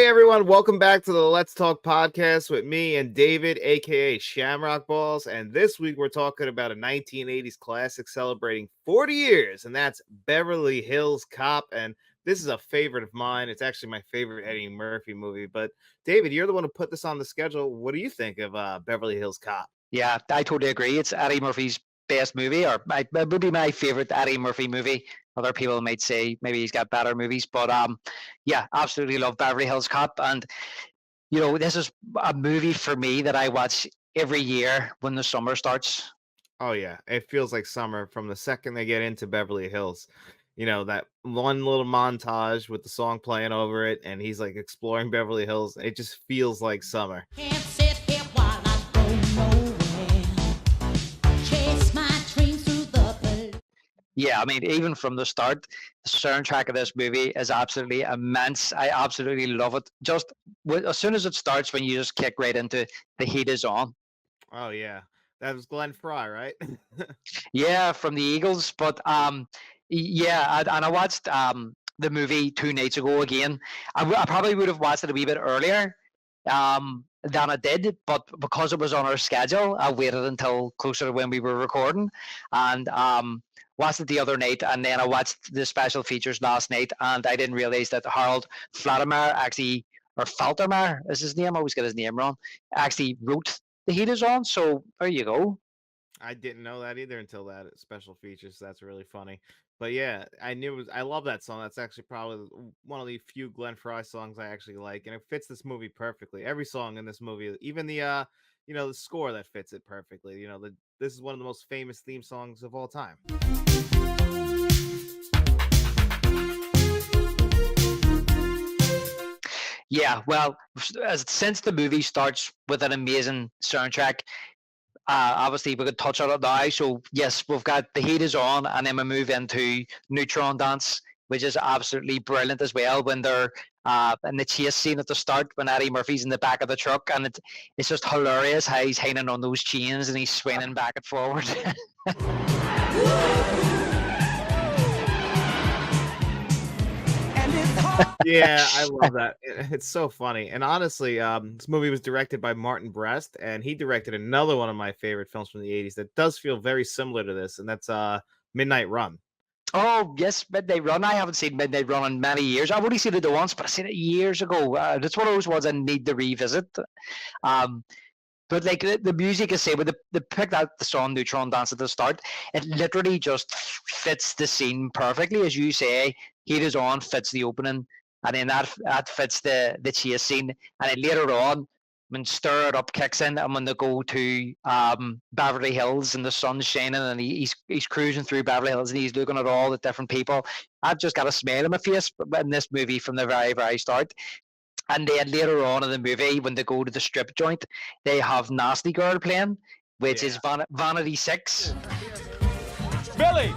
Everyone, welcome back to the Let's Talk podcast with me and David, aka Shamrock Balls. And this week we're talking about a 1980s classic celebrating 40 years, and that's Beverly Hills Cop. And this is a favorite of mine. It's actually my favorite Eddie Murphy movie. But David, you're the one who put this on the schedule. What do you think of Beverly Hills Cop? Yeah, I totally agree. It's Eddie Murphy's best movie, or it would be my favorite Eddie Murphy movie. Other people might say maybe he's got better movies, but yeah, absolutely love Beverly Hills Cop. And this is a movie for me that I watch every year when the summer starts. Oh yeah, it feels like summer from the second they get into Beverly Hills. That one little montage with the song playing over it, and he's like exploring Beverly Hills. It just feels like summer. Can't sit here while I go nowhere. Chase my dreams through the Yeah, I mean, even from the start, the soundtrack of this movie is absolutely immense. I absolutely love it. Just as soon as it starts, when you just kick right into The Heat Is On. Oh yeah, that was Glenn Fry, right? Yeah, from the Eagles. But yeah, and I watched the movie 2 nights ago again. I probably would have watched it a wee bit earlier than I did, but because it was on our schedule, I waited until closer to when we were recording, and watched it the other night, and then I watched the special features last night, and I didn't realize that Harold Flatimer actually, or Faltermeyer is his name. I always get his name wrong. Actually wrote The Heat Is On. So there you go. I didn't know that either until that special features. That's really funny. But yeah, I knew it was. I love that song. That's actually probably one of the few Glenn Fry songs I actually like, and it fits this movie perfectly. Every song in this movie, even the score that fits it perfectly. This is one of the most famous theme songs of all time. Yeah, well, since the movie starts with an amazing soundtrack, obviously we could touch on it now. So yes, we've got The Heat Is On, and then we move into Neutron Dance, which is absolutely brilliant as well. When they're in the chase scene at the start, when Eddie Murphy's in the back of the truck, and it's just hilarious how he's hanging on those chains and he's swinging back and forward. Yeah, I love that. It's so funny. And honestly, this movie was directed by Martin Brest, and he directed another one of my favorite films from the 80s that does feel very similar to this, and that's Midnight Run. Oh yes, Midnight Run. I haven't seen Midnight Run in many years. I've only seen it once, but I seen it years ago. It's one of those ones I need to revisit. Um, but like the music is say, when they picked out the song Neutron Dance at the start, it literally just fits the scene perfectly, as you say. Heat Is On fits the opening, and then that fits the chase scene, and then later on, when Stir It Up kicks in, and when they go to Beverly Hills and the sun's shining, and he's cruising through Beverly Hills and he's looking at all the different people, I've just got a smile on my face in this movie from the very very start. And then later on in the movie, when they go to the strip joint, they have Nasty Girl playing, which Yeah. is Vanity 6. Billy,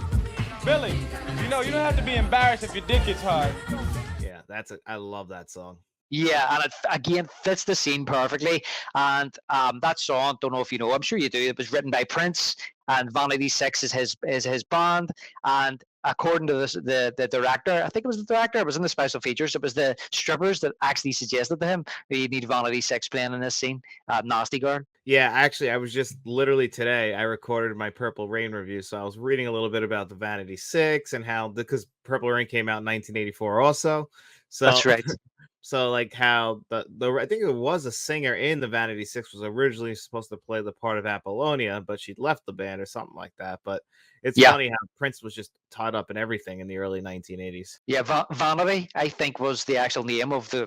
Billy, you don't have to be embarrassed if your dick gets hard. Yeah, I love that song. Yeah, and it again fits the scene perfectly. And that song, don't know if you know, I'm sure you do. It was written by Prince, and Vanity Six is his band. And according to the director, I think it was the director. It was in the special features. It was the strippers that actually suggested to him that you need Vanity Six playing in this scene. Nasty Girl. Yeah, actually, I was just literally today, I recorded my Purple Rain review. So I was reading a little bit about the Vanity Six and how, because Purple Rain came out in 1984 also. So That's right. So like how the I think it was a singer in the Vanity Six was originally supposed to play the part of Apollonia, but she'd left the band or something like that. But it's Yeah. funny how Prince was just tied up in everything in the early 1980s. Yeah, Vanity, I think, was the actual name of the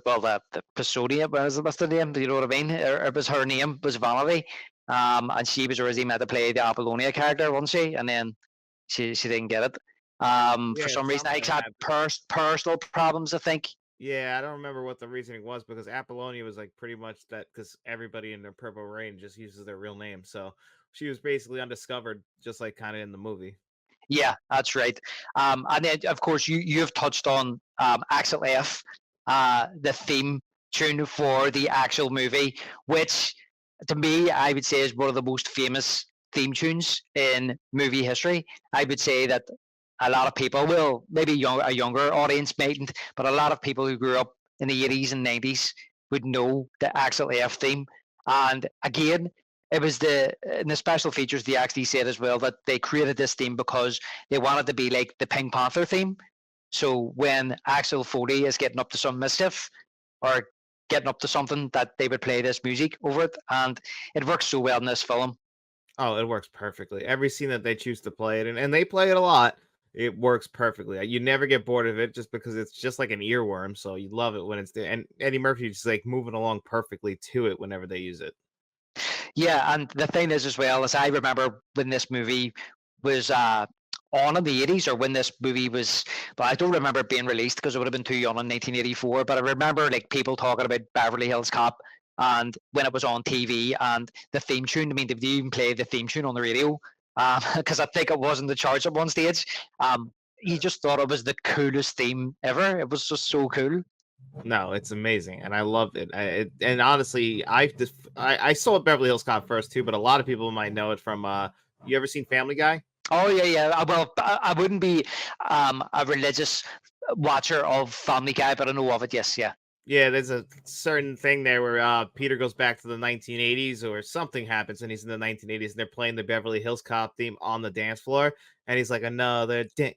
Pasodia, was the name? Do you know what I mean? It was her name, was Vanity. And she was originally meant to play the Apollonia character, wasn't she? And then she didn't get it. For Yeah, some reason, I something had happened. personal problems, I think. Yeah, I don't remember what the reasoning was because Apollonia was like pretty much that because everybody in the Purple Rain just uses their real name. So she was basically undiscovered, just like kind of in the movie. Yeah, that's right. And then, of course, you have touched on Axel F, the theme tune for the actual movie, which to me, I would say is one of the most famous theme tunes in movie history. I would say that a lot of people will, maybe a younger audience mightn't, but a lot of people who grew up in the 80s and 90s would know the Axel F theme. And again, it was in the special features they actually said as well that they created this theme because they wanted to be like the Pink Panther theme. So when Axel Foley is getting up to some mischief or getting up to something, that they would play this music over it, and it works so well in this film. Oh, it works perfectly. Every scene that they choose to play it, and they play it a lot, it works perfectly. You never get bored of it just because it's just like an earworm. So you love it when it's there. And Eddie Murphy just like moving along perfectly to it whenever they use it. Yeah, and the thing is as well as I remember when this movie was on in the 80s, or when this movie was, but I don't remember it being released because it would have been too young in 1984. But I remember like people talking about Beverly Hills Cop and when it was on TV and the theme tune. I mean, they even played the theme tune on the radio because I think it was in the charts at one stage. You just thought it was the coolest theme ever. It was just so cool. No, it's amazing, and I loved it. And honestly, I saw Beverly Hills Cop first too, but a lot of people might know it from. You ever seen Family Guy? Oh yeah, yeah. Well, I wouldn't be a religious watcher of Family Guy, but I know of it. Yes, yeah. Yeah, there's a certain thing there where Peter goes back to the 1980s or something happens and he's in the 1980s and they're playing the Beverly Hills Cop theme on the dance floor and he's like another and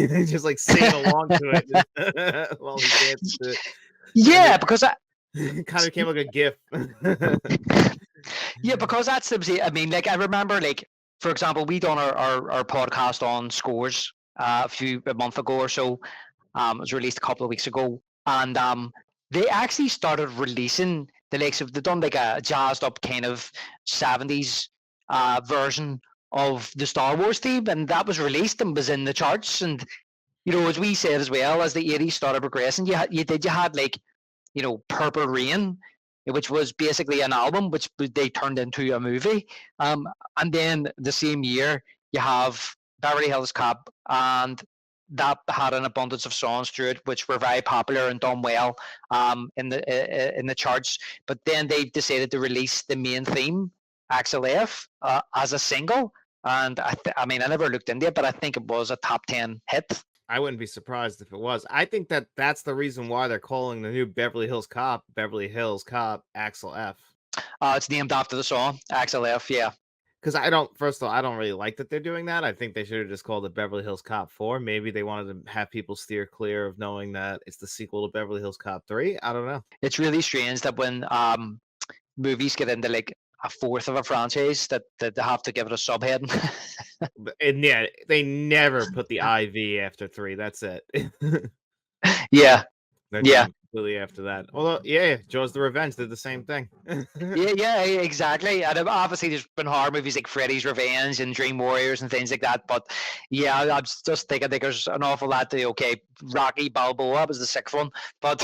they just like sing along to it while he dances to it. Yeah, because it kind of became like a gif. Yeah, because that's the. I mean, like I remember, like for example, we done our podcast on Scores a month ago or so. It was released a couple of weeks ago, and they actually started releasing the likes of, they done like a jazzed up kind of 70s version of the Star Wars theme, and that was released and was in the charts. And you know, as we said as well, as the 80s started progressing, you had like, you know, Purple Rain, which was basically an album which they turned into a movie. And then the same year you have Beverly Hills Cop, and that had an abundance of songs through it which were very popular and done well in the charts. But then they decided to release the main theme, Axel F, as a single. And I mean, I never looked into it, but I think it was a top 10 hit. I wouldn't be surprised if it was. I think that's the reason why they're calling the new Beverly Hills Cop Axel F. It's named after the song, Axel F, yeah. Because first of all, I don't really like that they're doing that. I think they should have just called it Beverly Hills Cop 4. Maybe they wanted to have people steer clear of knowing that it's the sequel to Beverly Hills Cop 3. I don't know. It's really strange that when movies get into like a fourth of a franchise that they have to give it a subheading. And yeah, they never put the IV after 3. That's it. Yeah. They're Yeah. completely after that. Although, yeah, Jaws the Revenge did the same thing. Yeah, exactly. And obviously, there's been horror movies like Freddy's Revenge and Dream Warriors and things like that. But yeah, I'm just thinking, I think there's an awful lot to, okay, Rocky Balboa was the sixth one. But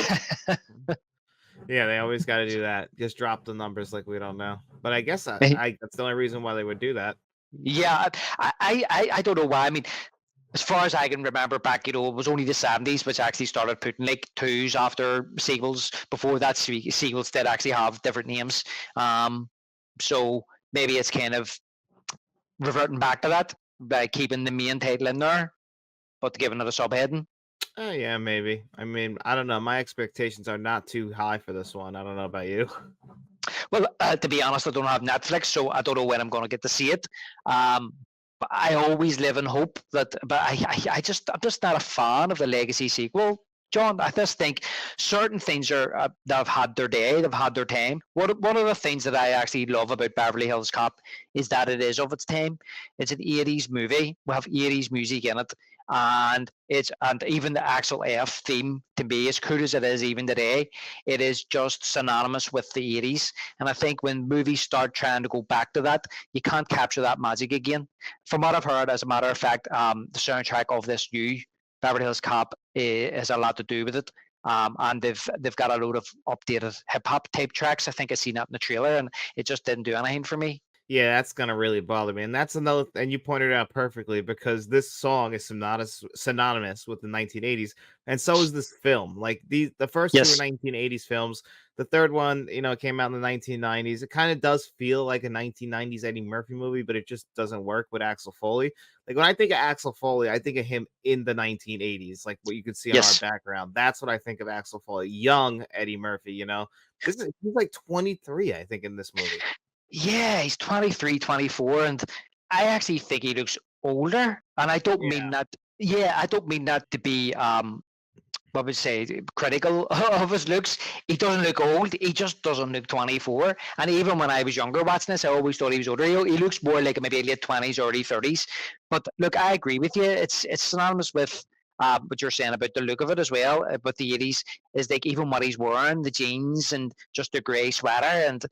yeah, they always got to do that. Just drop the numbers like we don't know. But I guess that's the only reason why they would do that. Yeah, I don't know why. I mean, as far as I can remember back, you know, it was only the 70s which actually started putting like twos after sequels. Before that, sequels did actually have different names. So maybe it's kind of reverting back to that by keeping the main title in there, but giving it a subheading. Yeah, maybe. I mean, I don't know. My expectations are not too high for this one. I don't know about you. Well, to be honest, I don't have Netflix, so I don't know when I'm going to get to see it. But I always live in hope that. But I'm just not a fan of the legacy sequel, John. I just think certain things are that have had their day, they've had their time. One of the things that I actually love about Beverly Hills Cop is that it is of its time. It's an 80s movie. We have 80s music in it, and even the Axel F theme, to me, as cool as it is even today, it is just synonymous with the 80s. And I think when movies start trying to go back to that, you can't capture that magic again. From what I've heard, as a matter of fact, the soundtrack of this new Beverly Hills Cop has a lot to do with it. And they've got a load of updated hip hop type tracks. I think I seen that in the trailer, and it just didn't do anything for me. Yeah, that's gonna really bother me, and that's another and you pointed it out perfectly because this song is synonymous with the 1980s, and so is this film. Like the first two are Yes. 1980s films. The third one, came out in the 1990s. It kind of does feel like a 1990s Eddie Murphy movie, but it just doesn't work with Axel Foley. Like when I think of Axel Foley, I think of him in the 1980s, like what you can see on our Yes. background. That's what I think of Axel Foley, young Eddie Murphy. He's like 23, I think, in this movie. Yeah, he's 23, 24, and I actually think he looks older. And I don't mean Yeah. that. Yeah, I don't mean that to be what would you say, critical of his looks. He doesn't look old. He just doesn't look 24. And even when I was younger watching this, I always thought he was older. He looks more like maybe late 20s, early 30s. But look, I agree with you. It's synonymous with what you're saying about the look of it as well. But the 80s is like even what he's wearing, the jeans and just the grey sweater, and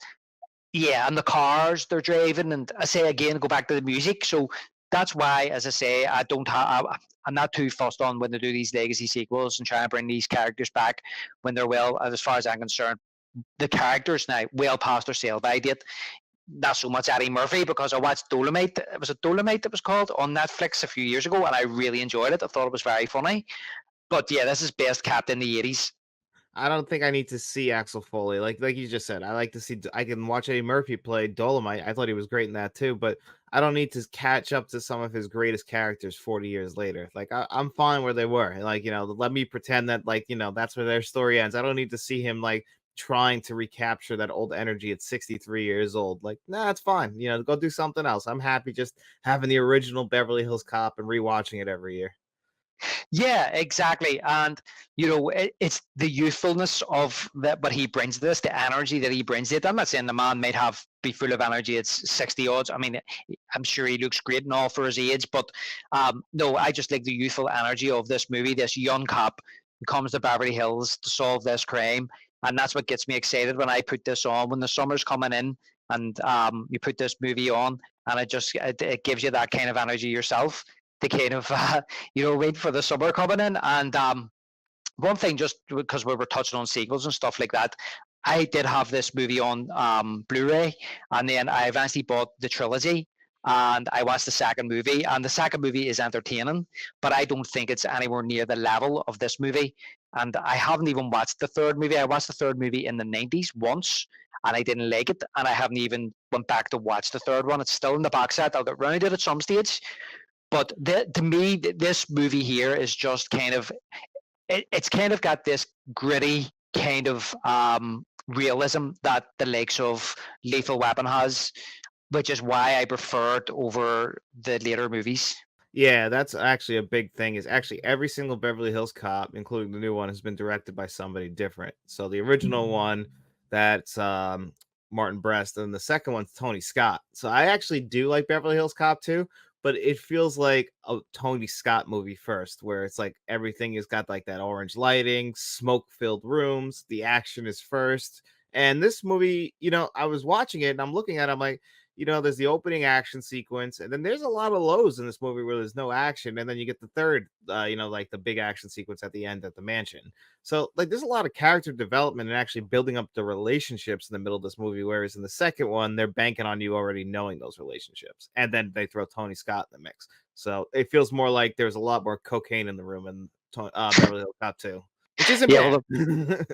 yeah, and the cars they're driving, and I say again, go back to the music. So that's why, as I say, I don't have. I'm not too fussed on when they do these legacy sequels and try and bring these characters back when they're well. As far as I'm concerned, the characters now well past their sale by date. Not so much Eddie Murphy because I watched Dolomite. It was a Dolomite that was called on Netflix a few years ago, and I really enjoyed it. I thought it was very funny. But yeah, this is best kept in the 80s. I don't think I need to see Axel Foley. Like you just said, I like to see. I can watch Eddie Murphy play Dolomite. I thought he was great in that too, but I don't need to catch up to some of his greatest characters 40 years later. Like I'm fine where they were. Like let me pretend that that's where their story ends. I don't need to see him like trying to recapture that old energy at 63 years old. Like, nah, it's fine. Go do something else. I'm happy just having the original Beverly Hills Cop and rewatching it every year. Yeah, exactly. And it's the youthfulness of that, what he brings to this, the energy that he brings to it. I'm not saying the man might have be full of energy at 60 odds. I mean, I'm sure he looks great and all for his age, but no, I just like the youthful energy of this movie. This young cop who comes to Beverly Hills to solve this crime, and that's what gets me excited when I put this on when the summer's coming in, and you put this movie on, and it gives you that kind of energy yourself to kind of wait for the summer coming in. And one thing, just because we were touching on sequels and stuff like that, I did have this movie on Blu-ray, and then I eventually bought the trilogy, and I watched the second movie, and the second movie is entertaining, but I don't think it's anywhere near the level of this movie. And I haven't even watched the third movie. I watched the third movie in the 90s once, and I didn't like it, and I haven't even went back to watch the third one. It's still in the box set. I'll get round to it at some stage. But to me, this movie here is just kind of it's kind of got this gritty kind of realism that the likes of Lethal Weapon has, which is why I prefer it over the later movies. Yeah, that's actually a big thing. Is actually every single Beverly Hills Cop, including the new one, has been directed by somebody different. So the original one, that's Martin Brest, and the second one's Tony Scott. So I actually do like Beverly Hills Cop too, but it feels like a Tony Scott movie first, where it's like everything has got like that orange lighting, smoke-filled rooms, the action is first. And this movie, I was watching it and I'm looking at it, I'm like, there's the opening action sequence, and then there's a lot of lows in this movie where there's no action, and then you get the third, like the big action sequence at the end at the mansion. So, like, there's a lot of character development and actually building up the relationships in the middle of this movie. Whereas in the second one, they're banking on you already knowing those relationships, and then they throw Tony Scott in the mix. So it feels more like there's a lot more cocaine in the room in Beverly Hills Cop 2, which isn't Yeah, bad.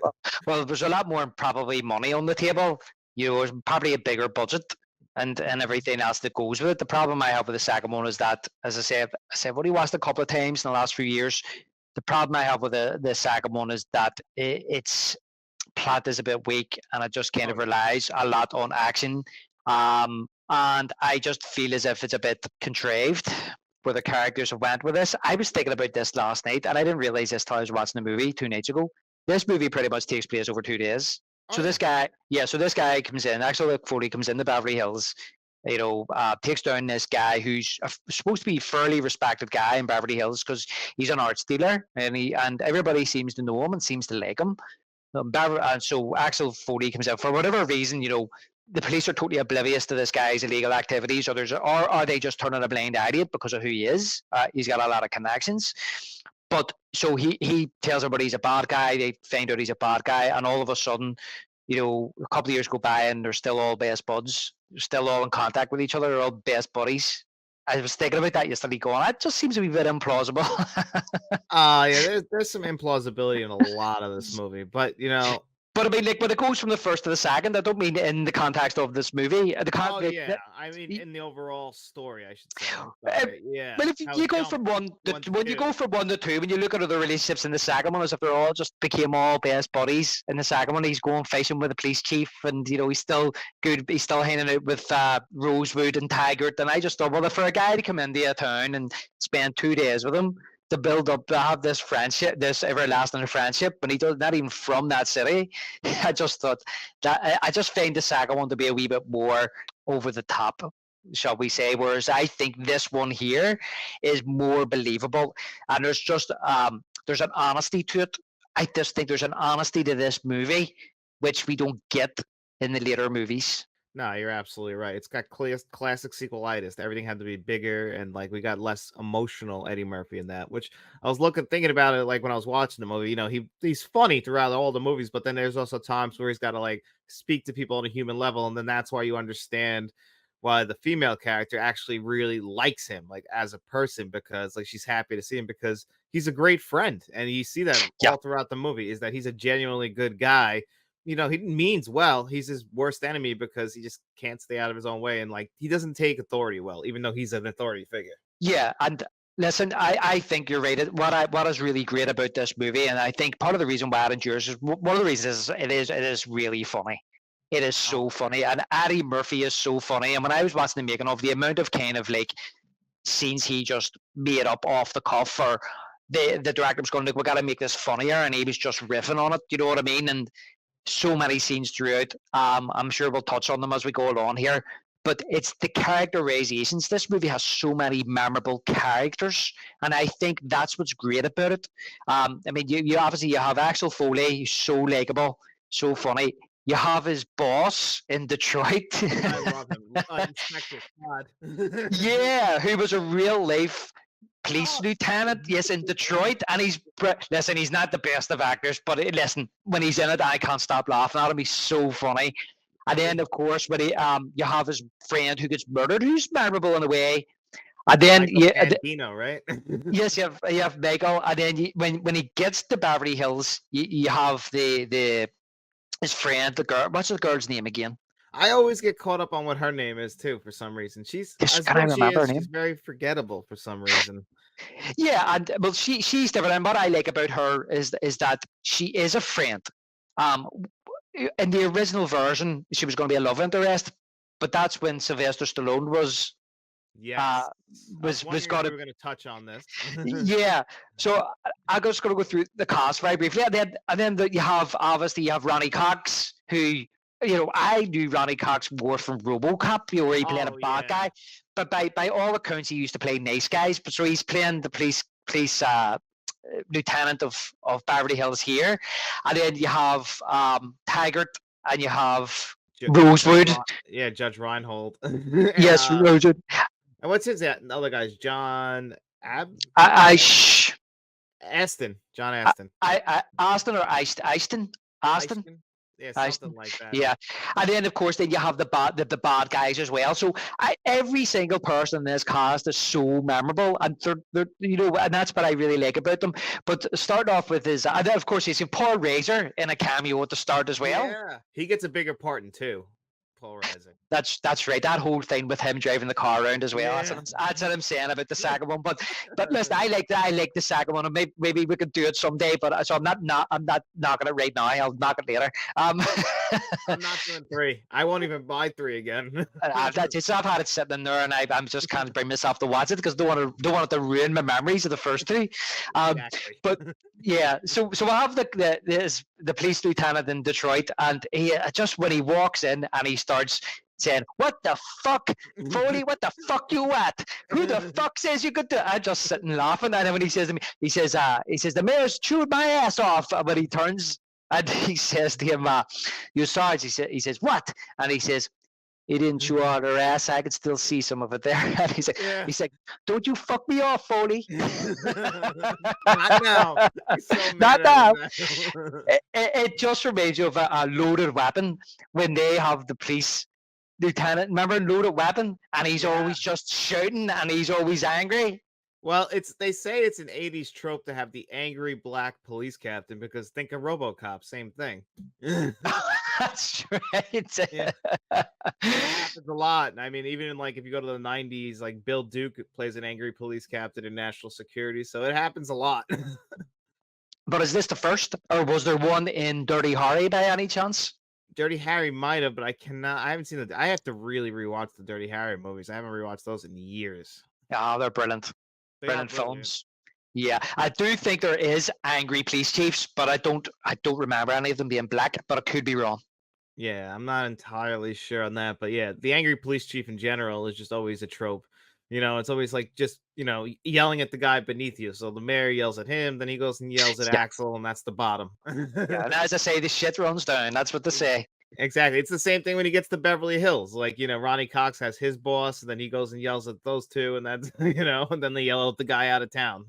well, there's a lot more probably money on the table. There's probably a bigger budget and everything else that goes with it. The problem I have with the second one is that, as I've only watched a couple of times in the last few years. The problem I have with the second one is that its plot is a bit weak, and it just kind of relies a lot on action. And I just feel as if it's a bit contrived where the characters have went with this. I was thinking about this last night, and I didn't realize this till I was watching the movie 2 nights ago. This movie pretty much takes place over 2 days. So this guy, so this guy comes in. Actually, Foley comes in the Beverly Hills. Takes down this guy who's supposed to be a fairly respected guy in Beverly Hills because he's an art dealer, and everybody seems to know him and seems to like him. So Axel Foley comes out for whatever reason. The police are totally oblivious to this guy's illegal activities, or are they just turning a blind eye to it because of who he is? He's got a lot of connections. But so he tells everybody he's a bad guy. They find out he's a bad guy, and all of a sudden, a couple of years go by and they're still all best buds. They're still all in contact with each other. They're all best buddies. I was thinking about that yesterday going, that just seems to be a bit implausible. Yeah, there's some implausibility in a lot of this movie, but But I mean, like, when it goes from the first to the second, I don't mean in the context of this movie. Oh yeah, I mean in the overall story, I should say. Yeah. Well, if you go from one you go from 1 to 2, when you look at other relationships in the second one, as if they're all just became all best buddies. In the second one, he's going fishing with the police chief, and he's still good. He's still hanging out with Rosewood and Taggart. And I just thought, well, for a guy to come into a town and spend 2 days with him, to build up, to have this friendship, this everlasting friendship, and he does not even from that city. I just thought that I just find the second one to be a wee bit more over the top, shall we say? Whereas I think this one here is more believable, and there's just there's an honesty to it. I just think there's an honesty to this movie which we don't get in the later movies. No, you're absolutely right. It's got classic sequelitis. Everything had to be bigger, and like we got less emotional Eddie Murphy in that. Which I was thinking about it, like when I was watching the movie. He's funny throughout all the movies, but then there's also times where he's got to like speak to people on a human level, and then that's why you understand why the female character actually really likes him, like as a person, because like she's happy to see him because he's a great friend, and you see that all throughout the movie is that he's a genuinely good guy. He means well. He's his worst enemy because he just can't stay out of his own way. And like, he doesn't take authority well, even though he's an authority figure. Yeah. And listen, I think you're right. What is really great about this movie, and I think part of the reason why it endures is one of the reasons it is really funny. It is so funny. And Eddie Murphy is so funny. And when I was watching the making of, the amount of kind of like scenes he just made up off the cuff, or the director was going, like, we got to make this funnier. And he was just riffing on it. You know what I mean? And so many scenes throughout. I'm sure we'll touch on them as we go along here. But it's the characterizations. This movie has so many memorable characters, and I think that's what's great about it. I mean, you obviously you have Axel Foley, who's so likable, so funny. You have his boss in Detroit. I love him. Inspector Todd. Yeah, who was a real life police lieutenant, yes, in Detroit, and he's not the best of actors, but listen, when he's in it, I can't stop laughing at him. He's so funny. And then, of course, when you have his friend who gets murdered, who's memorable in a way. And then right? Yes, you have Michael, and then when he gets to Beverly Hills, you have his friend, the girl. What's the girl's name again? I always get caught up on what her name is too. For some reason, she's very forgettable for some reason. Yeah, and well, she's different. And what I like about her is that she is a friend. In the original version, she was going to be a love interest, but that's when Sylvester Stallone was. Yeah, was going to touch on this. Yeah, so I'm just going to go through the cast very briefly, and then you have Ronnie Cox, who I knew Ronnie Cox more from RoboCop, where he played a bad guy, but by all accounts he used to play nice guys. But so he's playing the police lieutenant of Beverly Hills here, and then you have Taggart, and you have Rosewood. Judge Reinhold. Yes, Rosewood. And what's his other guy's John Aston. John Aston. Aston or Aston? Aston? Yeah, something like that. Yeah, and then of course you have the bad guys as well. So every single person in this cast is so memorable, and they're and that's what I really like about them. But start off with his, and then of course he's Paul Reiser in a cameo at the start as well. Yeah, he gets a bigger part in two. Paul Reiser. That's right. That whole thing with him driving the car around as well. Yeah. That's what I'm saying about the second one. But listen, I like the second one, and maybe we could do it someday. But so I'm not knocking it right now. I'll knock it later. I'm not doing 3. I won't even buy 3 again. I've had it sitting in there, and I'm just can't bring myself to watch it because don't want it to ruin my memories of the first 3. Exactly. But yeah, so I have the police lieutenant in Detroit, and he just when he walks in and he starts saying, "What the fuck, Foley? What the fuck you at? Who the fuck says you could do?" I'm just sitting laughing, and then when he says to me, he says, "The mayor's chewed my ass off." When he turns and he says to him, "You Sarge," he says, "What?" And he says, He didn't show all the rest. I could still see some of it there. And Yeah. he's like, "Don't you fuck me off, Foley." Not now. He's so Not mad at now. him now. It just reminds you of a loaded weapon when they have the police lieutenant. Remember loaded weapon, and he's Yeah. always just shouting, and he's always angry. Well, they say it's an 80s trope to have the angry black police captain because think of RoboCop, same thing. That's right. Yeah. It happens a lot. I mean, even in, like if you go to the 90s, like Bill Duke plays an angry police captain in National Security, so it happens a lot. But is this the first, or was there one in Dirty Harry by any chance? Dirty Harry might have, but I haven't seen it. I have to really rewatch the Dirty Harry movies. I haven't rewatched those in years. Oh, they're brilliant. They are Brilliant films. Yeah, I do think there is angry police chiefs, but I don't remember any of them being black, but I could be wrong. Yeah, I'm not entirely sure on that, but yeah, the angry police chief in general is just always a trope. It's always like just, yelling at the guy beneath you. So the mayor yells at him, then he goes and yells at Yeah. Axel, and that's the bottom. Yeah, and as I say, the shit runs down. That's what they say. Exactly. It's the same thing when he gets to Beverly Hills. Like, Ronnie Cox has his boss, and then he goes and yells at those two, and that's, and then they yell at the guy out of town.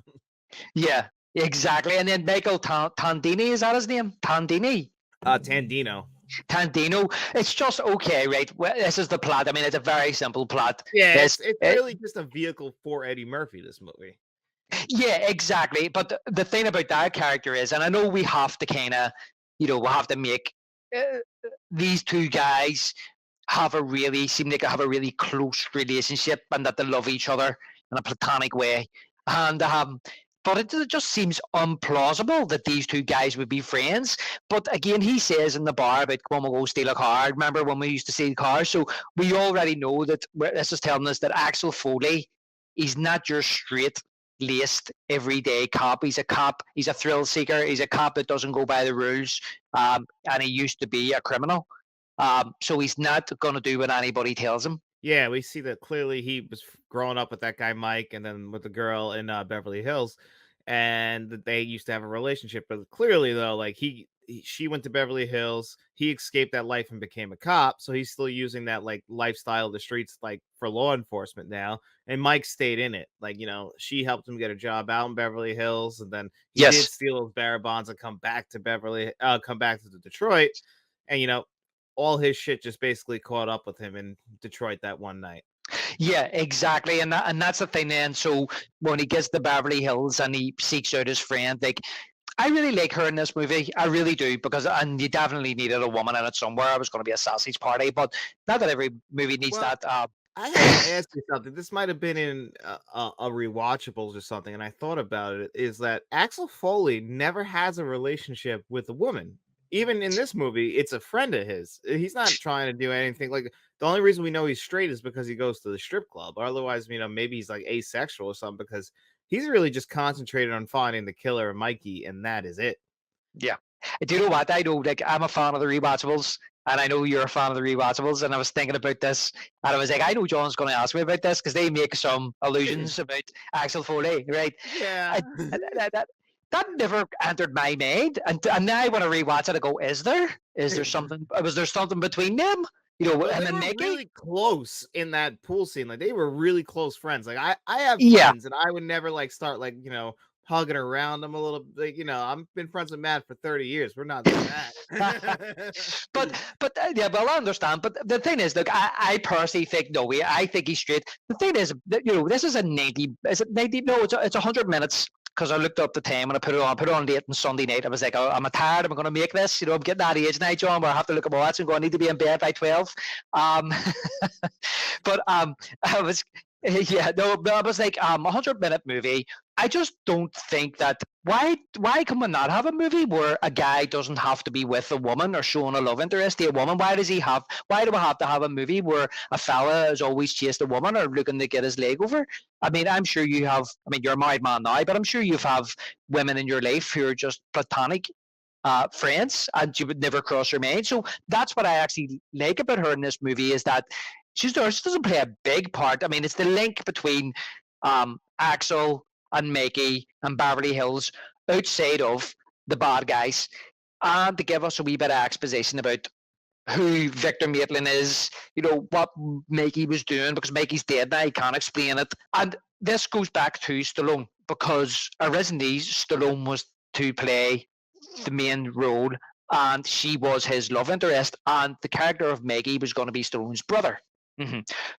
Yeah, exactly. And then Michael Tandini, is that his name? Tandini? Tandino. Tandino. It's just okay, right? Well, this is the plot. I mean, it's a very simple plot. Yeah, This- it's really just a vehicle for Eddie Murphy, this movie. Yeah, exactly. But the thing about that character is, and I know we have to kind of, we'll have to make these two guys seem like have a really close relationship and that they love each other in a platonic way. And but it just seems implausible that these two guys would be friends. But again, he says in the bar about when we go steal a car. Remember when we used to steal cars? So we already know that this is telling us that Axel Foley, he's not your straight laced everyday cop. He's a cop. He's a thrill seeker. He's a cop that doesn't go by the rules. And he used to be a criminal. So he's not going to do what anybody tells him. Yeah, we see that clearly he was growing up with that guy Mike, and then with the girl in Beverly Hills, and that they used to have a relationship. But clearly, though, like she went to Beverly Hills, he escaped that life and became a cop, so he's still using that like lifestyle of the streets, like for law enforcement now. And Mike stayed in it, like she helped him get a job out in Beverly Hills, and then he did steal those bearer bonds and come back to Detroit, and all his shit just basically caught up with him in Detroit that one night. Yeah, exactly. And that's the thing then. So when he gets to Beverly Hills and he seeks out his friend, like, I really like her in this movie. I really do, and you definitely needed a woman in it somewhere. It was going to be a sausage party, but not that every movie needs that. I have to ask you something. This might have been in a rewatchables or something, and I thought about it, is that Axel Foley never has a relationship with a woman. Even in this movie, it's a friend of his. He's not trying to do anything. Like, the only reason we know he's straight is because he goes to the strip club. Or otherwise, maybe he's like asexual or something, because he's really just concentrated on finding the killer, Mikey, and that is it. Yeah. Do you know what? I know, like, I'm a fan of the rewatchables, and I know you're a fan of the rewatchables, and I was thinking about this, and I was like, I know John's going to ask me about this, because they make some allusions about Axel Foley, right? Yeah. That never entered my mind, and now I want to rewatch it. I go, is there something? Was there something between them? Him and Mickey? Really close in that pool scene. Like, they were really close friends. Like, I have friends, and I would never like start like hugging around them a little. Like, I've been friends with Matt for 30 years. We're not doing that. but yeah, well, I understand. But the thing is, look, I personally think no way. I think he's straight. The thing is, this is a 90. Is it 90? No, it's 100 minutes. Because I looked up the time and I put it on late on Sunday night. I was like, I'm tired. I'm going to make this. I'm getting that age now, John, where I have to look at my watch and go, I need to be in bed by 12. But I was, yeah, no, I was like, 100-minute movie. I just don't think that, why can we not have a movie where a guy doesn't have to be with a woman or showing a love interest to a woman? Why do we have to have a movie where a fella is always chased a woman or looking to get his leg over? I mean, I'm sure you have, you're a married man now, but I'm sure you have women in your life who are just platonic friends and you would never cross your mind. So that's what I actually like about her in this movie, is that she doesn't play a big part. I mean, it's the link between Axel and Mickey and Beverly Hills outside of the bad guys, and to give us a wee bit of exposition about who Victor Maitland is, what Mikey was doing, because Mikey's dead now, he can't explain it. And this goes back to Stallone, because originally Stallone was to play the main role, and she was his love interest, and the character of Maggie was going to be Stallone's brother.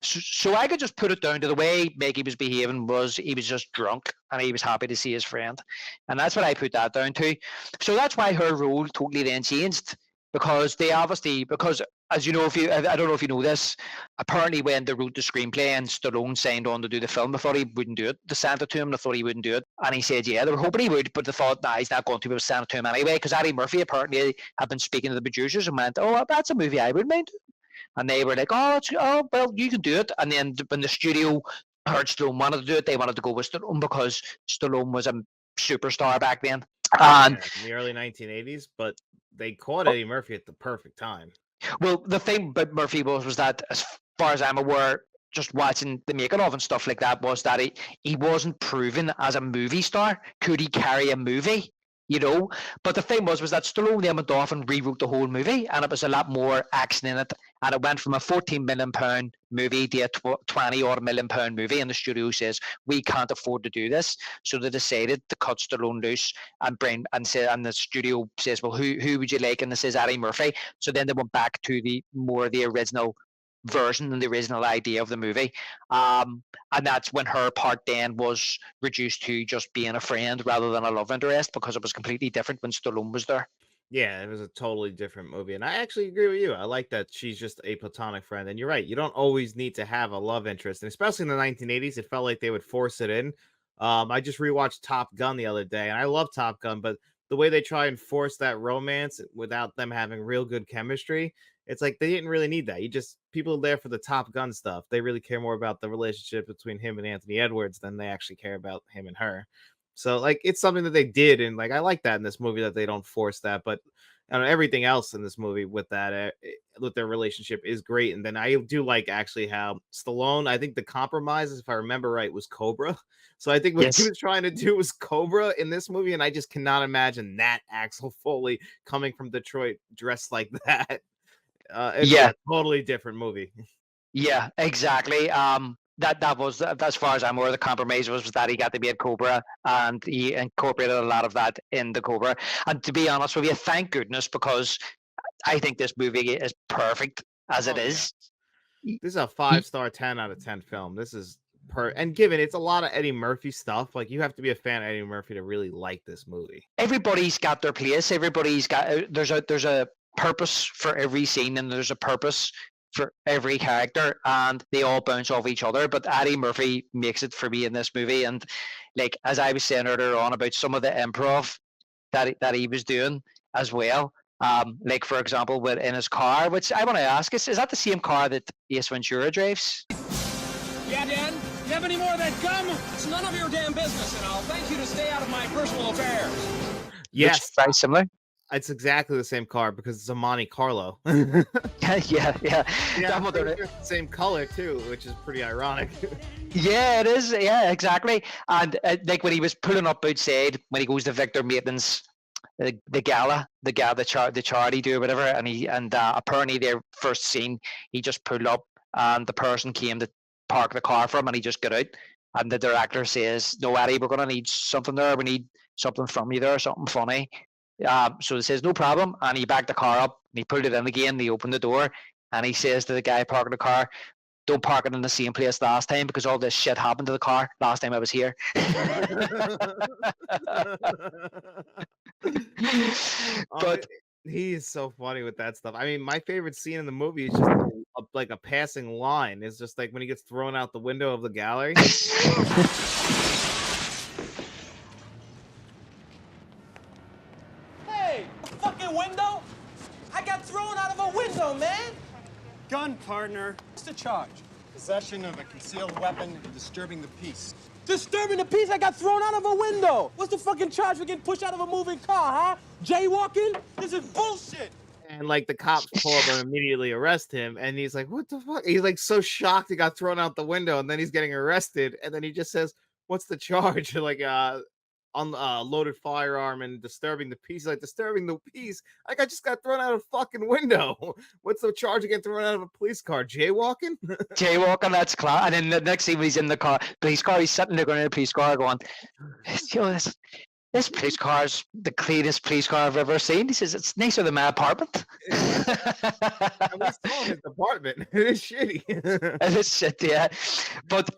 So I could just put it down to the way Maggie was behaving was he was just drunk and he was happy to see his friend, and that's what I put that down to. So that's why her role totally then changed, because as you know, if you I don't know if you know this, apparently when they wrote the screenplay and Stallone signed on to do the film, they thought he wouldn't do it. They sent it to him, they thought he wouldn't do it, and he said yeah, they were hoping he would, but they thought nah, he's not going to. But sent it to him anyway, because Eddie Murphy apparently had been speaking to the producers and went, oh, that's a movie I would mind. And they were like, oh, well, you can do it. And then when the studio heard Stallone wanted to do it, they wanted to go with Stallone because Stallone was a superstar back then. And in the early 1980s, but they caught Eddie Murphy at the perfect time. Well, the thing about Murphy was that, as far as I'm aware, just watching the making of and stuff like that, was that he wasn't proven as a movie star. Could he carry a movie? But the thing was that Stallone then went off and rewrote the whole movie, and it was a lot more action in it, and it went from a £14 million movie to a 20-odd million pound movie, and the studio says we can't afford to do this, so they decided to cut Stallone loose and the studio says, well, who would you like? And they says Eddie Murphy. So then they went back to the original version and the original idea of the movie, and that's when her part then was reduced to just being a friend rather than a love interest, because it was completely different when Stallone was there. Yeah, it was a totally different movie, and I actually agree with you. I like that she's just a platonic friend, and you're right. You don't always need to have a love interest, and especially in the 1980s, it felt like they would force it in. I just rewatched Top Gun the other day, and I love Top Gun, but the way they try and force that romance without them having real good chemistry, it's like they didn't really need that. People are there for the Top Gun stuff. They really care more about the relationship between him and Anthony Edwards than they actually care about him and her. So like it's something that they did, and like I like that in this movie that they don't force that. But everything else in this movie with that with their relationship is great. And then I do like actually how Stallone, I think the compromise, if I remember right, was Cobra. So I think what he was trying to do was Cobra in this movie, and I just cannot imagine that Axel Foley coming from Detroit dressed like that. It'd be a totally different movie. Yeah, exactly. That was, as far as I'm aware, the compromise was that he got to be at Cobra, and he incorporated a lot of that in the Cobra. And to be honest with you, thank goodness, because I think this movie is perfect as it is. This is a 5-star, 10 out of 10 film. This is and given it's a lot of Eddie Murphy stuff, like you have to be a fan of Eddie Murphy to really like this movie. Everybody's got their place. Everybody's got there's a purpose for every scene, and there's a purpose for every character, and they all bounce off each other. But Eddie Murphy makes it for me in this movie. And like, as I was saying earlier on about some of the improv that he was doing as well, like for example in his car, which I want to ask is that the same car that Ace Ventura drives? Yeah, Dan? You have any more of that gum? It's none of your damn business, and I'll thank you to stay out of my personal affairs. Yes, very similar. It's exactly the same car because it's a Monte Carlo. yeah. The same color too, which is pretty ironic. Yeah, it is. Yeah, exactly. And like when he was pulling up outside, when he goes to Victor Maitland's the charity do or whatever, and apparently their first scene, he just pulled up and the person came to park the car for him, and he just got out. And the director says, "No, Eddie, we're gonna need something there. We need something from you there, something funny." So he says, no problem, and he backed the car up and he pulled it in again, and he opened the door, and he says to the guy parking the car, don't park it in the same place last time, because all this shit happened to the car last time I was here. But he is so funny with that stuff. I mean, my favorite scene in the movie is just like a passing line. It's just like when he gets thrown out the window of the gallery. Window? I got thrown out of a window, man! Gun, partner. What's the charge? Possession of a concealed weapon and disturbing the peace. Disturbing the peace? I got thrown out of a window! What's the fucking charge for getting pushed out of a moving car, huh? Jaywalking? This is bullshit! And like the cops pull up and immediately arrest him, and he's like, what the fuck? He's like so shocked he got thrown out the window, and then he's getting arrested, and then he just says, what's the charge? Like, unloaded firearm and disturbing the peace. Like, disturbing the peace? Like, I just got thrown out of a fucking window. What's the charge of getting thrown out of a police car? Jaywalking? Jaywalking, that's class. And then the next scene when he's in the car, police car, he's sitting there going in the police car going, you know, this police car is the cleanest police car I've ever seen. He says, it's nicer than my apartment. At least call his apartment. It is shitty. And it's shit, yeah. But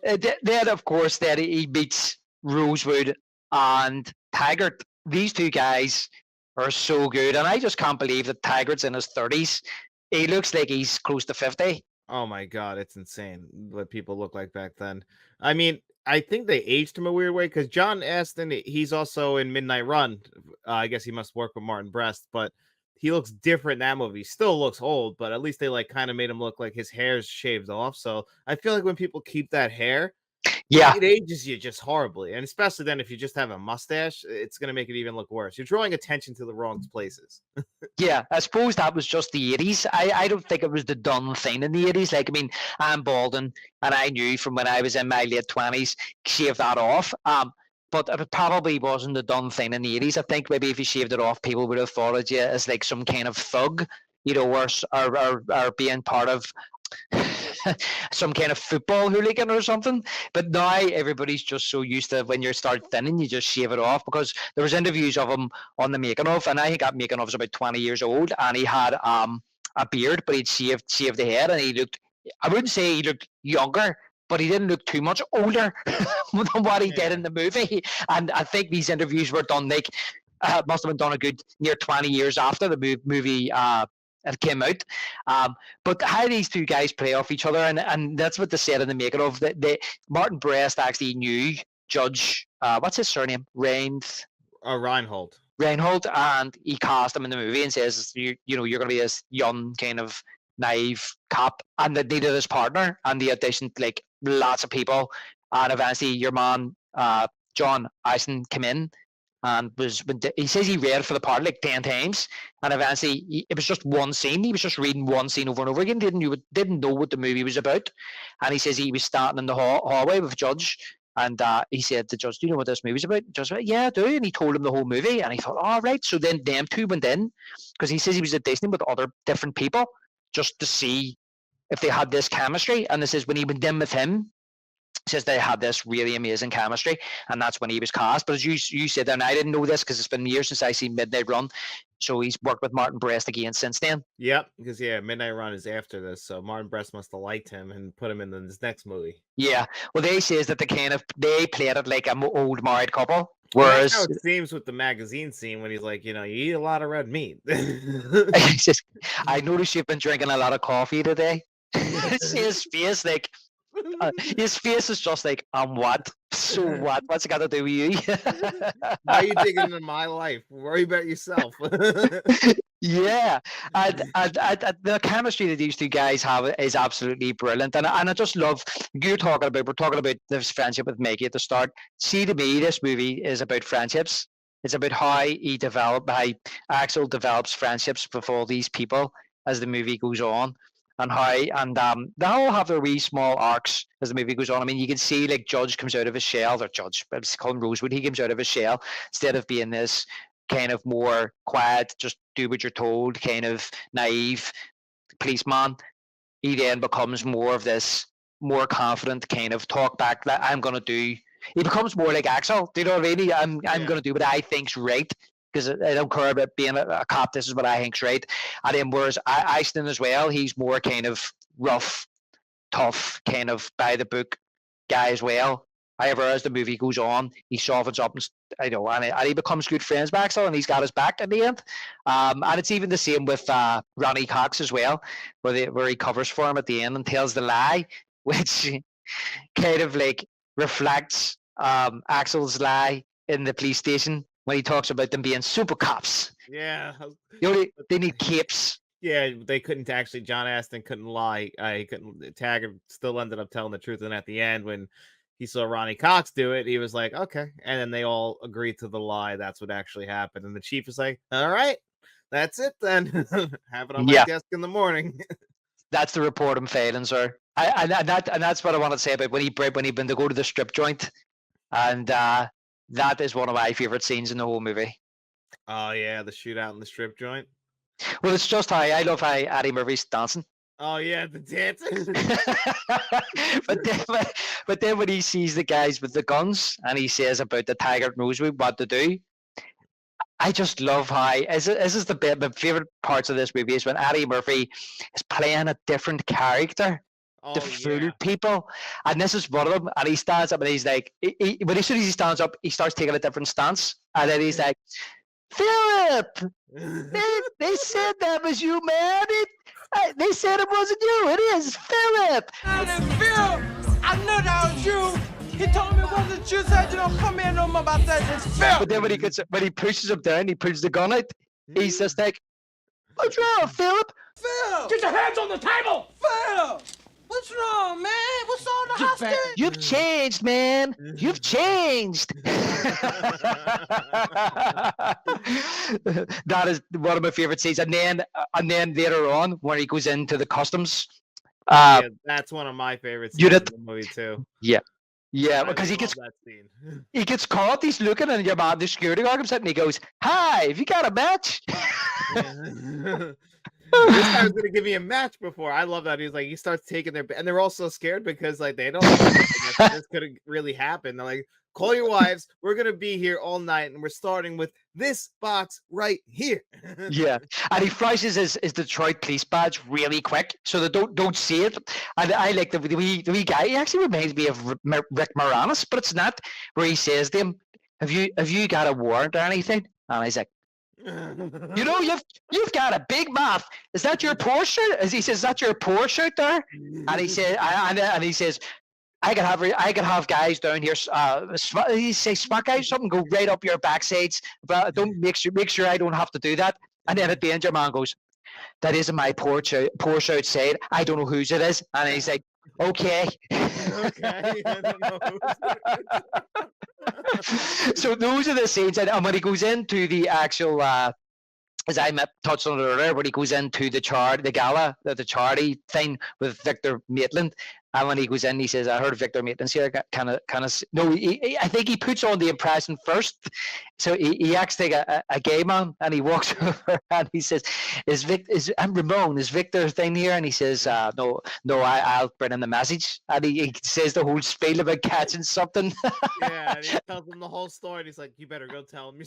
then, of course, then he meets Rosewood and Taggart. These two guys are so good. And I just can't believe that Taggart's in his 30s. He looks like he's close to 50. Oh my god, it's insane what people look like back then. I mean, I think they aged him a weird way because John Aston, he's also in Midnight Run. I guess he must work with Martin Brest, but he looks different in that movie. He still looks old, but at least they like kind of made him look like his hair's shaved off. So I feel like when people keep that hair, Yeah. it ages you just horribly. And especially then if you just have a mustache, it's going to make it even look worse. You're drawing attention to the wrong places. Yeah, I suppose that was just the 80s. I don't think it was the done thing in the 80s. Like, I mean, I'm balding, and I knew from when I was in my late 20s, shave that off. But it probably wasn't the done thing in the 80s. I think maybe if you shaved it off, people would have thought of you as like some kind of thug, you know, or being part of some kind of football hooligan or something. But now everybody's just so used to when you start thinning, you just shave it off. Because there was interviews of him on the making of, and I think that making of was about 20 years old, and he had a beard, but he'd shaved the head, and he looked. I wouldn't say he looked younger, but he didn't look too much older than what he did in the movie. And I think these interviews were done like must have been done a good near 20 years after the movie it came out. But how these two guys play off each other, and that's what they said in the making of. Martin Brest actually knew Judge, what's his surname? Reinhold. Reinhold, and he cast him in the movie and says, you know, you're going to be this young kind of naive cop, and they needed his partner, and they auditioned like lots of people, and eventually your man, John Aston, came in. And he says he read for the part like 10 times, and eventually it was just one scene. He was just reading one scene over and over again. Didn't know what the movie was about. And he says he was standing in the hallway with Judge, and he said to Judge, "Do you know what this movie's about?" Judge said, "Yeah, I do." And he told him the whole movie, and he thought, "All right." So then them two went in, because he says he was auditioning with other different people just to see if they had this chemistry. And this is when he went in with him. Says they had this really amazing chemistry, and that's when he was cast. But as you said, and I didn't know this because it's been years since I seen Midnight Run, so he's worked with Martin Brest again since then. Yep, because Midnight Run is after this, so Martin Brest must have liked him and put him in this next movie. Yeah, well, they says that they played it like an old married couple. Whereas Whereas it seems with the magazine scene when he's like, you know, you eat a lot of red meat. he says, "I noticed you've been drinking a lot of coffee today." See his face, like. His face is just like, what? So what? What's it got to do with you? Why are you digging into my life? Worry about yourself. Yeah, and the chemistry that these two guys have is absolutely brilliant, and I just love we're talking about this friendship with Maggie at the start. See, to me, this movie is about friendships. It's about how Axel develops friendships with all these people as the movie goes on. And they all have their wee small arcs as the movie goes on. I mean, you can see like Judge comes out of his shell, or Judge, but it's called Rosewood. He comes out of his shell instead of being this kind of more quiet, just do what you're told, kind of naive policeman. He then becomes more of this more confident kind of talk back that I'm gonna do. He becomes more like Axel. Do you know what I mean? I'm gonna do what I think's right, because I don't care about being a cop. This is what I think's right. And then whereas Aston as well, he's more kind of rough, tough, kind of by the book guy as well. However, as the movie goes on, he softens up and he becomes good friends with Axel, and he's got his back in the end. And it's even the same with Ronnie Cox as well, where he covers for him at the end and tells the lie, which kind of like reflects Axel's lie in the police station, when he talks about them being super cops. Yeah. You know, they need capes. Yeah, they couldn't actually, John Aston couldn't lie. He couldn't, Taggart still ended up telling the truth. And at the end, when he saw Ronnie Cox do it, he was like, okay. And then they all agreed to the lie. That's what actually happened. And the chief is like, all right, that's it then. Have it on my desk in the morning. That's the report I'm failing, sir. And that's what I want to say about when they go to the strip joint, and That is one of my favorite scenes in the whole movie. Oh yeah, the shootout in the strip joint. Well, it's just how I love how Eddie Murphy's dancing. Oh yeah, the dancing. but then when he sees the guys with the guns and he says about the tiger knows what to do, I just love how this is my favorite parts of this movie is when Eddie Murphy is playing a different character Oh to fool yeah. people, and this is one of them. And he stands up and he's like, but as soon as he stands up, he starts taking a different stance, and then he's like, Philip, they said that was you, man. They said it wasn't you. It is Philip. Phil, I know that was you. He told me it wasn't you, said you don't come here no more about that. It's Phil. But then when he pushes him down, he pulls the gun out. He's just like, "What's wrong, Philip? Phil, Get your hands on the table! Phil, what's wrong, man? What's all the hostility? You've changed, man. You've changed." That is one of my favorite scenes. And then later on, when he goes into the customs, Yeah, that's one of my favorite scenes Unit- in the movie too. yeah, I because he love gets that scene. he gets caught. He's looking, and your man, the security guard, comes out, and he goes, "Hi, have you got a match?" This guy was gonna give me a match before. I love that. He's like, he starts taking their, and they're all so scared because like they don't know if this could really happen. They're like, call your wives. We're gonna be here all night, and we're starting with this box right here. Yeah, and he flashes his Detroit police badge really quick, so they don't see it. And I like the wee guy. He actually reminds me of Rick Moranis, but it's not. Where he says to him, "Have you got a warrant or anything?" And he's like, "You know, you've got a big mouth. Is that your Porsche?" As he says, "Is that your Porsche out there?" And he said, and he says, I could have guys down here. He says, "Smart guys, something go right up your backsides, but don't make sure I don't have to do that." And then at the end, your man goes, "That isn't my Porsche outside. I don't know whose it is." And he's like, "Okay." Okay. I don't know. So those are the scenes, and when he goes into the actual, as I touched on it earlier, when he goes into the gala, the charity thing with Victor Maitland, and when he goes in, he says, "I heard Victor Maitland's here." Kind of. No, I think he puts on the impression first. So he acts like a gay man, and he walks over and he says, I'm Ramon. Is Victor's thing here?" And he says, "No, I'll bring him the message." And he says the whole spiel about catching something. Yeah, and he tells him the whole story. And he's like, "You better go tell him."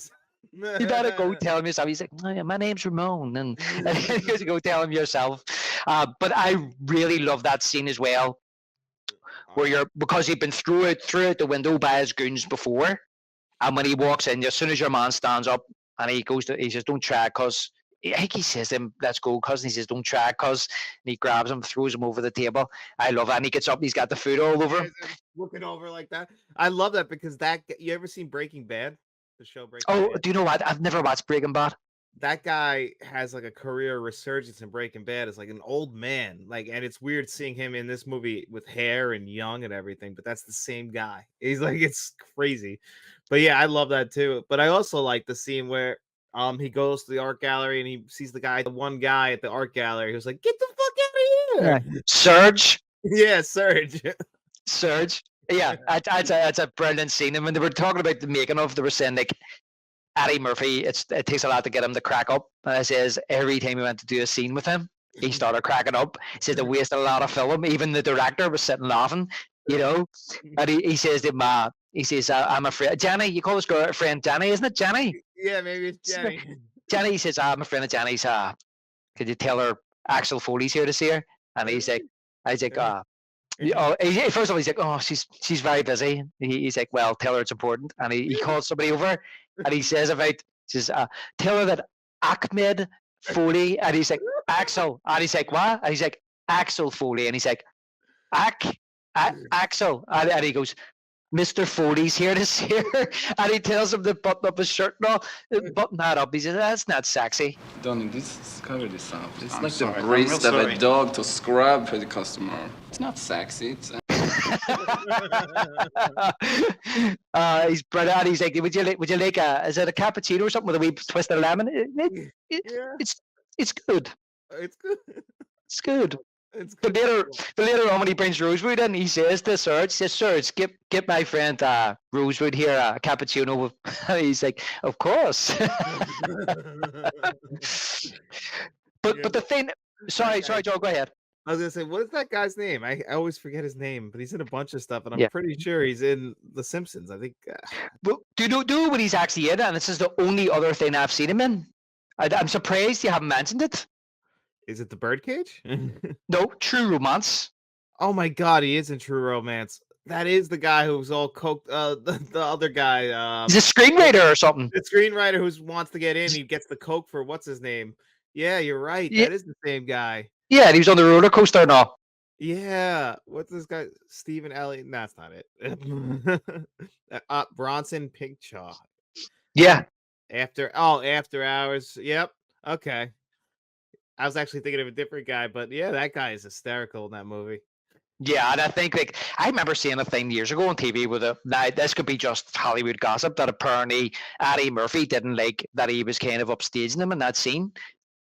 You better go tell him yourself. He's like, "Oh, yeah, my name's Ramon," and you have to go tell him yourself. But I really love that scene as well, where because he'd been through it the window by his goons before, and when he walks in, as soon as your man stands up and he says, "Don't try, cause." I think he says to him, "Let's go, cuz." And he says, "Don't try, cuz." And he grabs him, throws him over the table. I love that. And he gets up, and he's got the food all over him. Looking over like that. I love that because you ever seen Breaking Bad? The show Breaking Oh, Bad. do you know what? I've never watched Breaking Bad. That guy has like a career resurgence in Breaking Bad as like an old man. Like, and it's weird seeing him in this movie with hair and young and everything, but that's the same guy. He's like, it's crazy. But yeah, I love that too. But I also like the scene where he goes to the art gallery and he sees the one guy at the art gallery who's like, "Get the fuck out of here." Serge. Yeah, Serge. Yeah, that's a brilliant scene. And when they were talking about the making of, they were saying like Eddie Murphy, it takes a lot to get him to crack up. And it says every time he went to do a scene with him, he started cracking up. He said they wasted a lot of film. Even the director was sitting laughing, you know. And he says to him, "I'm afraid, Jenny." You call this girl friend Jenny, isn't it, Jenny? Yeah, maybe it's Jenny. Jenny, he says, "I'm a friend of Jenny's. Could you tell her Axel Foley's here to see her?" And he's like, first of all, he's like, "Oh, she's very busy." He's like, "Well, tell her it's important." And he calls somebody over, and he says, "Tell her that Ahmed Foley," and he's like, "Axel," and he's like, "What?" And he's like, "Axel Foley," and he's like, Axel," and he goes, "Mr. Foley's here to see her," and he tells him to button up his shirt and all, button that up. He says, "That's not sexy." Donnie, this cover this up. It's I'm like sorry, the I'm breast real of sorry. a dog to scrub for the customer. It's not sexy. It's He's brilliant. He's like, "Would you like is it a cappuccino or something with a wee twist of lemon?" Yeah. It's good. It's good. It's good. It's But good. later on when he brings Rosewood in, he says to Serge, he says, Serge, get my friend Rosewood here a cappuccino. He's like, of course. Yeah, but the thing, that sorry, guy. Joe, go ahead. I was gonna say, what is that guy's name? I always forget his name, but he's in a bunch of stuff, and I'm Yeah. pretty sure he's in The Simpsons. I think. Well, do you know what he's actually in? And this is the only other thing I've seen him in. I'm surprised you haven't mentioned it. Is it The Birdcage? No, True Romance. Oh my God, he is in True Romance. That is the guy who's all coked. The other guy, He's a screenwriter or something. the screenwriter who wants to get in. He gets the coke for what's his name? Yeah, you're right. Yeah, That is the same guy. yeah, he was on the roller coaster now. Yeah, what's this guy? Stephen Elliott? No, that's not it. Bronson Pinchot. Yeah. After Hours. Yep. Okay. I was actually thinking of a different guy, but yeah, that guy is hysterical in that movie. Yeah, and I think like I remember seeing a thing years ago on TV with now this could be just Hollywood gossip that apparently Eddie Murphy didn't like that he was kind of upstaging him in that scene.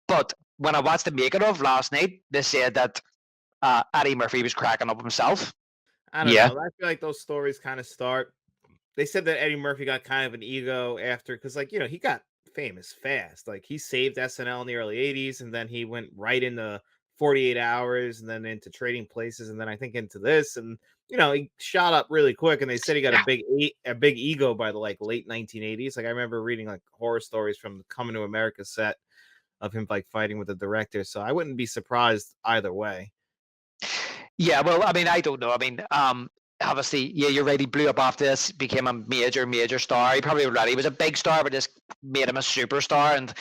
But when I watched the making of last night, they said that Eddie Murphy was cracking up himself. I don't Yeah. know. I feel like those stories kind of start. They said that Eddie Murphy got kind of an ego after, because like he got famous fast. Like he saved SNL in the early '80s, and then he went right into 48 Hours, and then into Trading Places, and then I think into this, and he shot up really quick. And they said he got Yeah. a big ego by the like late 1980s. Like I remember reading like horror stories from the Coming to America set of him like fighting with the director. So I wouldn't be surprised either way. Yeah, well, I mean, I don't know. I mean, obviously, yeah, you're right. He blew up after this, became a major star. He probably already was a big star, but this made him a superstar. And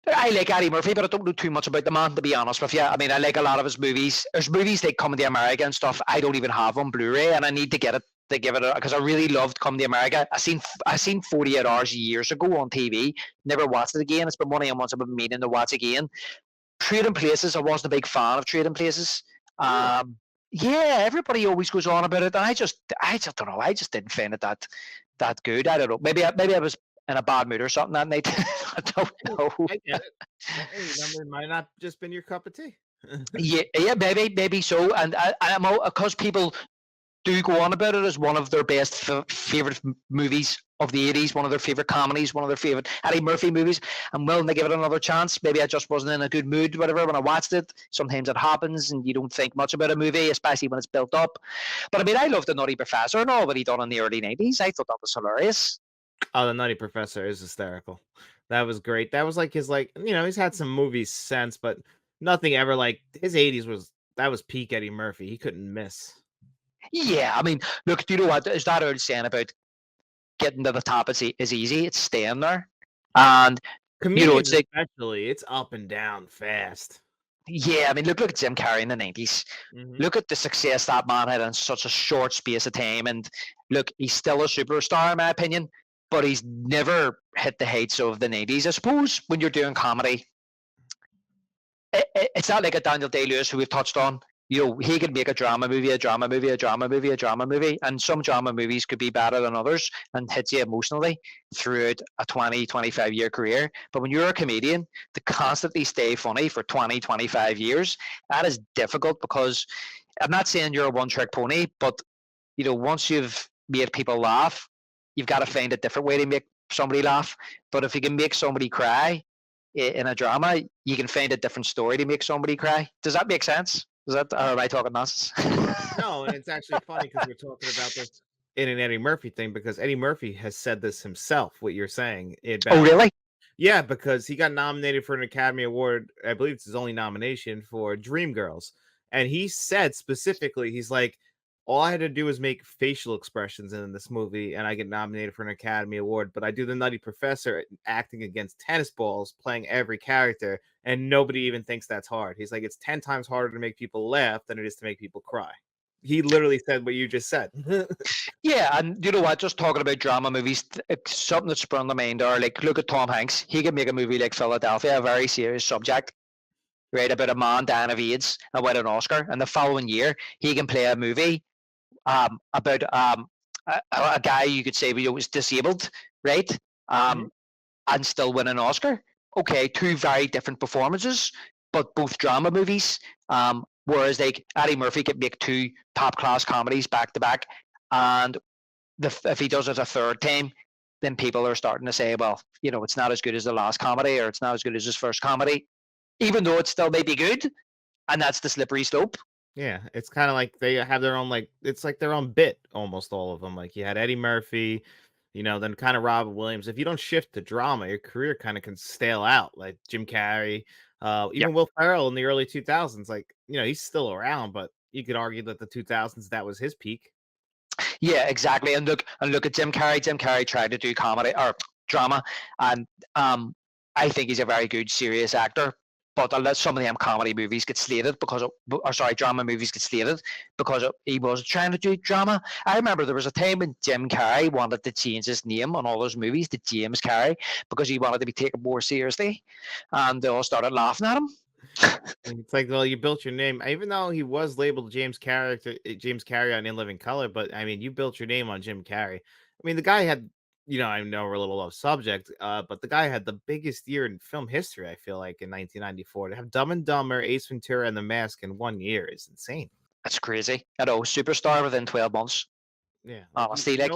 I like Eddie Murphy, but I don't know too much about the man, to be honest with you. I mean, I like a lot of his movies. There's movies like Coming to America and stuff. I don't even have on Blu-ray, and I need to get it to give it because I really loved Coming to America. I seen 48 Hours years ago on TV. Never watched it again. It's been one of them ones I've been meaning to watch again. Trading Places. I wasn't a big fan of Trading Places. Yeah, everybody always goes on about it, and I just don't know. I just didn't find it that good. I don't know. Maybe I was in a bad mood or something that night. I don't know. I get it. Hey, it might not just been your cup of tea. Yeah, maybe so. And I'm because people do go on about it as one of their best favorite movies of the 80s, one of their favorite comedies, one of their favorite Eddie Murphy movies. I'm willing to give it another chance. Maybe I just wasn't in a good mood, whatever, when I watched it. Sometimes it happens and you don't think much about a movie, especially when it's built up. But I mean, I loved The Nutty Professor and all that he done in the early 90s. I thought that was hilarious. Oh, The Nutty Professor is hysterical. That was great. That was like his he's had some movies since, but nothing ever like his 80s was peak Eddie Murphy. He couldn't miss. Yeah, I mean, look, do you know what? Is that old saying about getting to the top is easy? It's staying there. And, Comedians it's like, especially, it's up and down fast. yeah, I mean, look at Jim Carrey in the 90s. Look at the success that man had in such a short space of time. And look, he's still a superstar, in my opinion, but he's never hit the heights of the 90s. I suppose when you're doing comedy, it's not like a Daniel Day-Lewis who we've touched on. He could make a drama movie, and some drama movies could be better than others and hit you emotionally throughout a 20, 25-year career. But when you're a comedian, to constantly stay funny for 20, 25 years, that is difficult because I'm not saying you're a one-trick pony, but, once you've made people laugh, you've got to find a different way to make somebody laugh. But if you can make somebody cry in a drama, you can find a different story to make somebody cry. Does that make sense? Or am I talking nonsense? No, and it's actually funny because we're talking about this in an Eddie Murphy thing, because Eddie Murphy has said this himself, what you're saying. Oh, really? Yeah, because he got nominated for an Academy Award. I believe it's his only nomination for Dreamgirls. And he said specifically, he's like, all I had to do was make facial expressions in this movie, and I get nominated for an Academy Award. But I do the Nutty Professor acting against tennis balls, playing every character, and nobody even thinks that's hard. He's like, it's 10 times harder to make people laugh than it is to make people cry. He literally said what you just said. Yeah, and you know what? Just talking about drama movies, it's something that sprung to mind. Or like, look at Tom Hanks. He could make a movie like Philadelphia, a very serious subject, right, about a man dying of AIDS and win an Oscar. And the following year, he can play a movie about a guy you could say was disabled, right? And still win an Oscar. Okay, two very different performances, but both drama movies. Whereas like Eddie Murphy could make two top class comedies back to back, and if he does it a third time, then people are starting to say, well, it's not as good as the last comedy, or it's not as good as his first comedy, even though it still may be good, and that's the slippery slope. Yeah, it's kind of like they have their own it's like their own bit almost all of them. Like you had Eddie Murphy, then kind of Robin Williams. If you don't shift to drama, your career kind of can stale out. Like Jim Carrey, Yeah, even Will Ferrell in the early 2000s. Like he's still around, but you could argue that the 2000s that was his peak. yeah, exactly. And look at Jim Carrey. Jim Carrey tried to do comedy or drama, and I think he's a very good serious actor. But unless some of them comedy movies get slated drama movies get slated because he was trying to do drama. I remember there was a time when Jim Carrey wanted to change his name on all those movies to James Carrey because he wanted to be taken more seriously, and they all started laughing at him. It's like, well, you built your name, even though he was labeled James Carrey on In Living Color. But I mean, you built your name on Jim Carrey. I mean, the guy had, I know we're a little off subject, but the guy had the biggest year in film history. I feel like in 1994 to have Dumb and Dumber, Ace Ventura, and The Mask in 1 year is insane. That's crazy. I know, superstar within 12 months. Yeah, Honestly, like,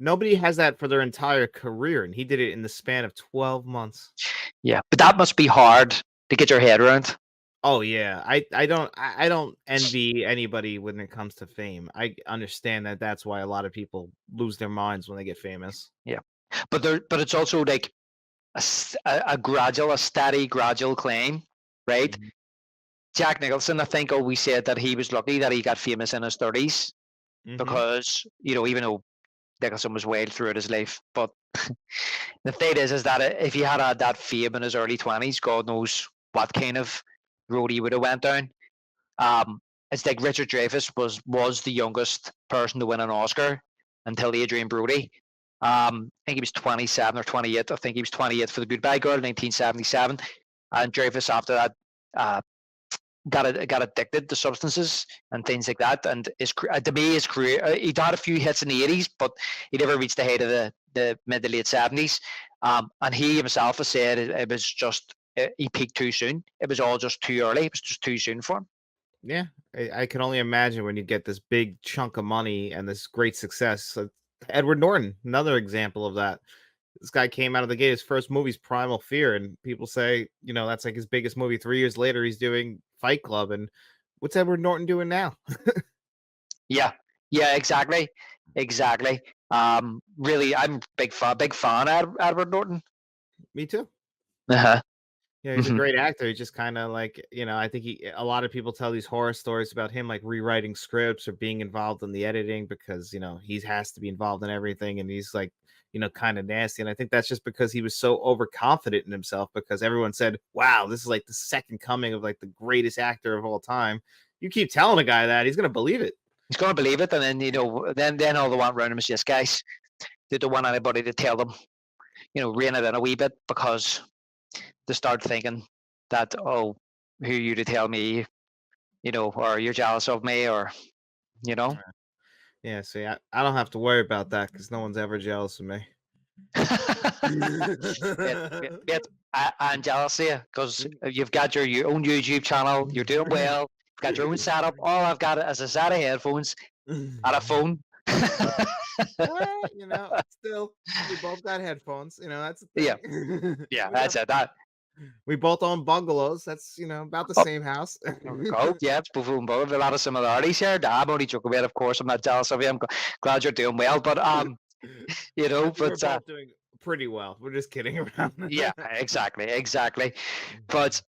nobody has that for their entire career, and he did it in the span of 12 months. yeah, but that must be hard to get your head around. Oh yeah, I don't envy anybody when it comes to fame. I understand that that's why a lot of people lose their minds when they get famous. Yeah, but it's also like a steady, gradual climb, right? Mhm. Jack Nicholson, I think, always said that he was lucky that he got famous in his 30s Mhm. because even though Nicholson was way throughout his life, but the thing is that if he had that fame in his early 20s, God knows what kind of road he would have went down. It's like Richard Dreyfuss was the youngest person to win an Oscar until Adrian Brody. I think he was 27 or 28. I think he was 28 for The Goodbye Girl, 1977. And Dreyfuss after that got addicted to substances and things like that. And to me, his career, he had a few hits in the 80s, but he never reached the height of the mid to late 70s. And he himself has said it was just he peaked too soon. It was all just too early. It was just too soon for him. Yeah, I can only imagine when you get this big chunk of money and this great success. Edward Norton, another example of that. This guy came out of the gate. His first movie's Primal Fear, and people say, that's like his biggest movie. 3 years later, he's doing Fight Club, and what's Edward Norton doing now? Yeah, yeah, exactly. Really, I'm big fan of Edward Norton. Me too. Uh-huh. Yeah, he's a great actor. He's just kind of like, I think a lot of people tell these horror stories about him, like rewriting scripts or being involved in the editing because, he has to be involved in everything. And he's like, kind of nasty. And I think that's just because he was so overconfident in himself because everyone said, wow, this is like the second coming of like the greatest actor of all time. You keep telling a guy that, he's going to believe it. He's going to believe it. And then, then all they want around him is, yes, guys, they don't want anybody to tell them, rein it in a wee bit because they start thinking that, oh, who are you to tell me, or you're jealous of me, or, Yeah, see, I don't have to worry about that because no one's ever jealous of me. I'm jealous of you because you've got your own YouTube channel, you're doing well, you've got your own setup. All I've got is a set of headphones and a phone. Well, still, we both got headphones. That's the Yeah, thing. yeah, that's it. That We both own bungalows. That's about the Oh, same house. yeah, it's both of them both. A lot of similarities here. I'm only joking about, of course. I'm not jealous of you. I'm glad you're doing well, but We're but both doing pretty well. We're just kidding around. yeah, exactly. But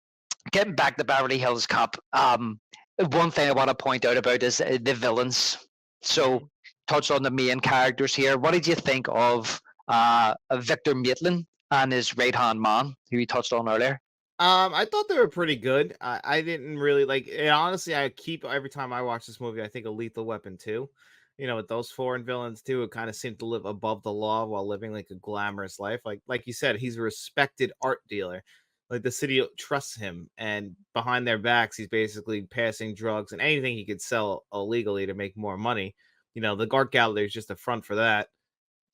getting back to Beverly Hills Cop, one thing I want to point out about is the villains. So, touched on the main characters here. What did you think of Victor Maitland and his right hand man, who we touched on earlier? I thought they were pretty good. I didn't really like it. Honestly, I keep every time I watch this movie, I think of Lethal Weapon 2. With those foreign villains too, it kind of seemed to live above the law while living like a glamorous life. Like you said, he's a respected art dealer. Like the city trusts him, and behind their backs, he's basically passing drugs and anything he could sell illegally to make more money. The art gallery is just a front for that.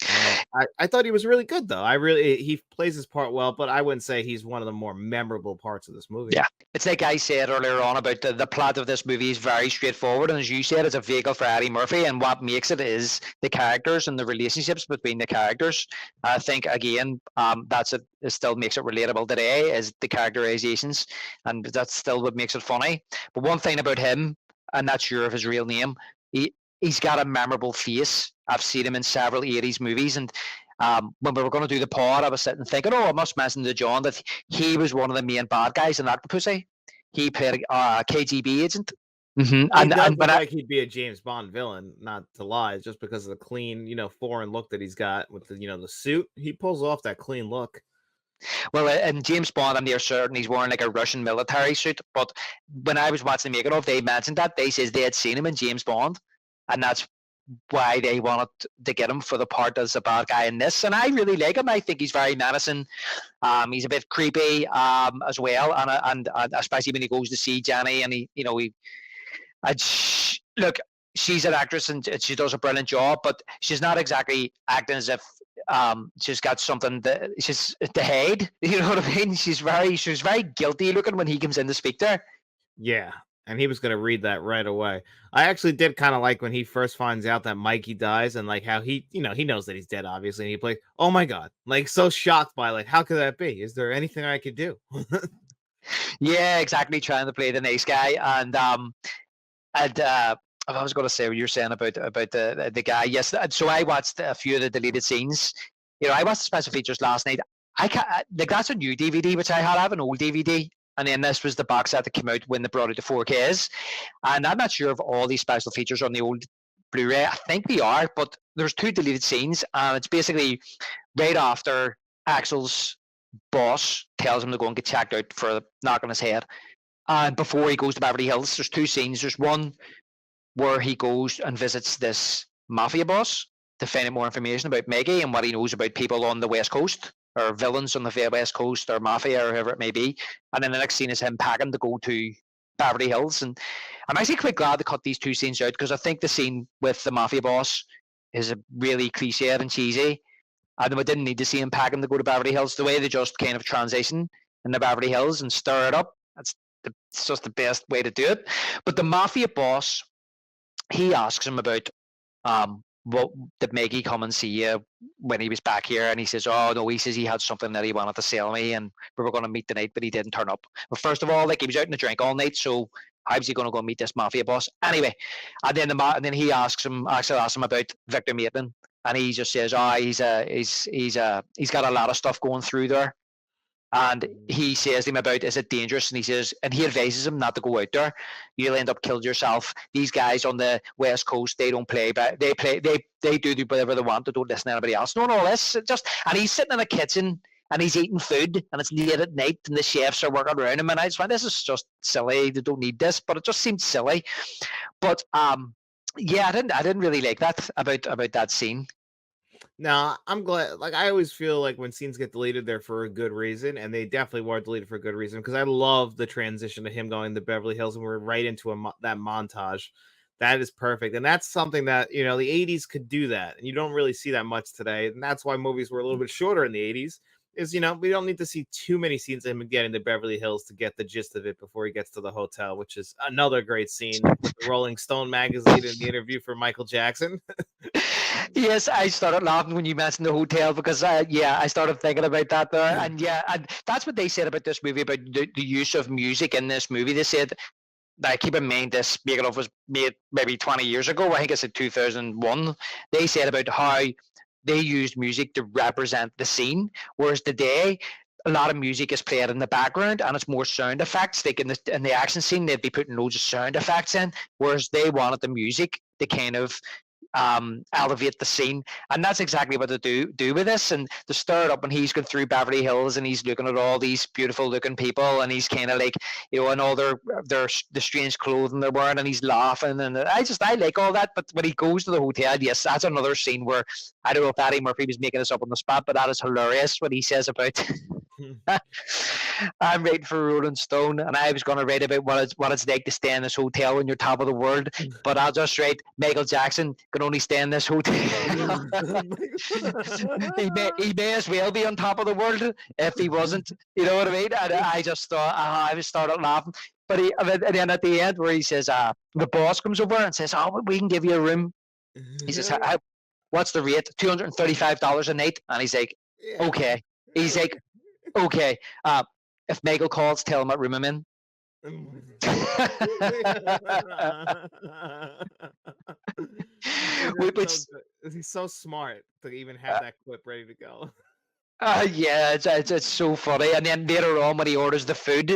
And I thought he was really good though. He plays his part well, but I wouldn't say he's one of the more memorable parts of this movie. Yeah, it's like I said earlier on about the plot of this movie is very straightforward, and as you said, it's a vehicle for Eddie Murphy, and what makes it is the characters and the relationships between the characters. I think again, that's it. It still makes it relatable today, is the characterizations, and that's still what makes it funny. But one thing about him, I'm not sure of his real name. He's got a memorable face. I've seen him in several 80s movies, and when we were going to do the pod, I was sitting thinking, I must mention to John that he was one of the main bad guys in Octopussy. He played a KGB agent. He does look like he'd be a James Bond villain, not to lie, just because of the clean, foreign look that he's got with the suit. He pulls off that clean look. Well, in James Bond, I'm near certain he's wearing like a Russian military suit. But when I was watching the making of, they mentioned that. They says they had seen him in James Bond, and that's why they wanted to get him for the part as a bad guy in this. And I really like him. I think he's very menacing. He's a bit creepy as well, and especially when he goes to see Jenny, and look, she's an actress and she does a brilliant job, but she's not exactly acting as if she's got something she's to hide. You know what I mean? She's very guilty looking when he comes in to speak to her. Yeah. And he was going to read that right away. I actually did kind of like when he first finds out that Mikey dies, and like how he knows that he's dead, obviously. And he plays, oh my God, like so shocked by like, how could that be? Is there anything I could do? Yeah, exactly. Trying to play the nice guy. And I was going to say what you're saying about the guy. Yes. So I watched a few of the deleted scenes. I watched the special features last night. I can't, like, that's a new DVD, which I had. I have an old DVD. And then this was the box set that came out when they brought it to 4Ks. And I'm not sure if all these special features on the old Blu-ray. I think they are, but there's 2 deleted scenes. And it's basically right after Axel's boss tells him to go and get checked out for a knock on his head. And before he goes to Beverly Hills, there's 2 scenes. There's one where he goes and visits this mafia boss to find out more information about Maggie and what he knows about people on the West Coast, or villains on the West Coast, or mafia, or whoever it may be. And then the next scene is him packing to go to Beverly Hills. And I'm actually quite glad to cut these 2 scenes out, because I think the scene with the mafia boss is a really cliched and cheesy. And we didn't need to see him packing to go to Beverly Hills. The way they just kind of transition in the Beverly Hills and stir it up, it's just the best way to do it. But the mafia boss, he asks him about what did Maggie come and see you when he was back here, and he says, oh no, he says he had something that he wanted to sell me, and we were going to meet tonight, but he didn't turn up. But first of all, like, he was out in the drink all night, so how was he going to go meet this mafia boss anyway? And then he asks him about Victor Maitland, and he just says, he's got a lot of stuff going through there. And he says to him about, is it dangerous? And he advises him not to go out there. You'll end up killed yourself. These guys on the West Coast, they don't play, but they do whatever they want. They don't listen to anybody else. No, this and he's sitting in the kitchen and he's eating food, and it's late at night, and the chefs are working around him, and I just went, this is just silly. They don't need this, but it just seemed silly. But yeah, I didn't really like that about that scene. Now, I'm glad. Like, I always feel like when scenes get deleted, they're for a good reason, and they definitely were deleted for a good reason, because I love the transition to him going to Beverly Hills, and we're right into that montage. That is perfect, and that's something that the 80s could do that, and you don't really see that much today, and that's why movies were a little bit shorter in the 80s. Is we don't need to see too many scenes of him getting to Beverly Hills to get the gist of it before he gets to the hotel, which is another great scene with the Rolling Stone magazine in the interview for Michael Jackson. Yes, I started laughing when you mentioned the hotel, because I started thinking about that there, and that's what they said about this movie, about the use of music in this movie. They said that, keep in mind, this making of was made maybe 20 years ago. I think it's in 2001. They said about how they used music to represent the scene, whereas today a lot of music is played in the background and it's more sound effects. Like in the action scene, they'd be putting loads of sound effects in, whereas they wanted the music to kind of elevate the scene, and that's exactly what they do with this. And to stir it up when he's going through Beverly Hills and he's looking at all these beautiful looking people, and he's kind of like, and all their the strange clothing they're wearing, and he's laughing, and I like all that. But when he goes to the hotel, yes, that's another scene where I don't know if Eddie Murphy was making this up on the spot, but that is hilarious what he says about I'm writing for Rolling Stone, and I was going to write about what it's like to stay in this hotel when you're top of the world. But I'll just write Michael Jackson can only stay in this hotel. he may as well be on top of the world if he wasn't. You know what I mean? And I just thought I was started laughing. But and then at the end where he says, the boss comes over and says, "Oh, we can give you a room." He says, "What's the rate? $235 a night." And he's like, Yeah. "Okay." He's like, "Okay. If Michael calls, tell him what room I'm in." He's so smart to even have that clip ready to go. Yeah, it's so funny. And then later on, when he orders the food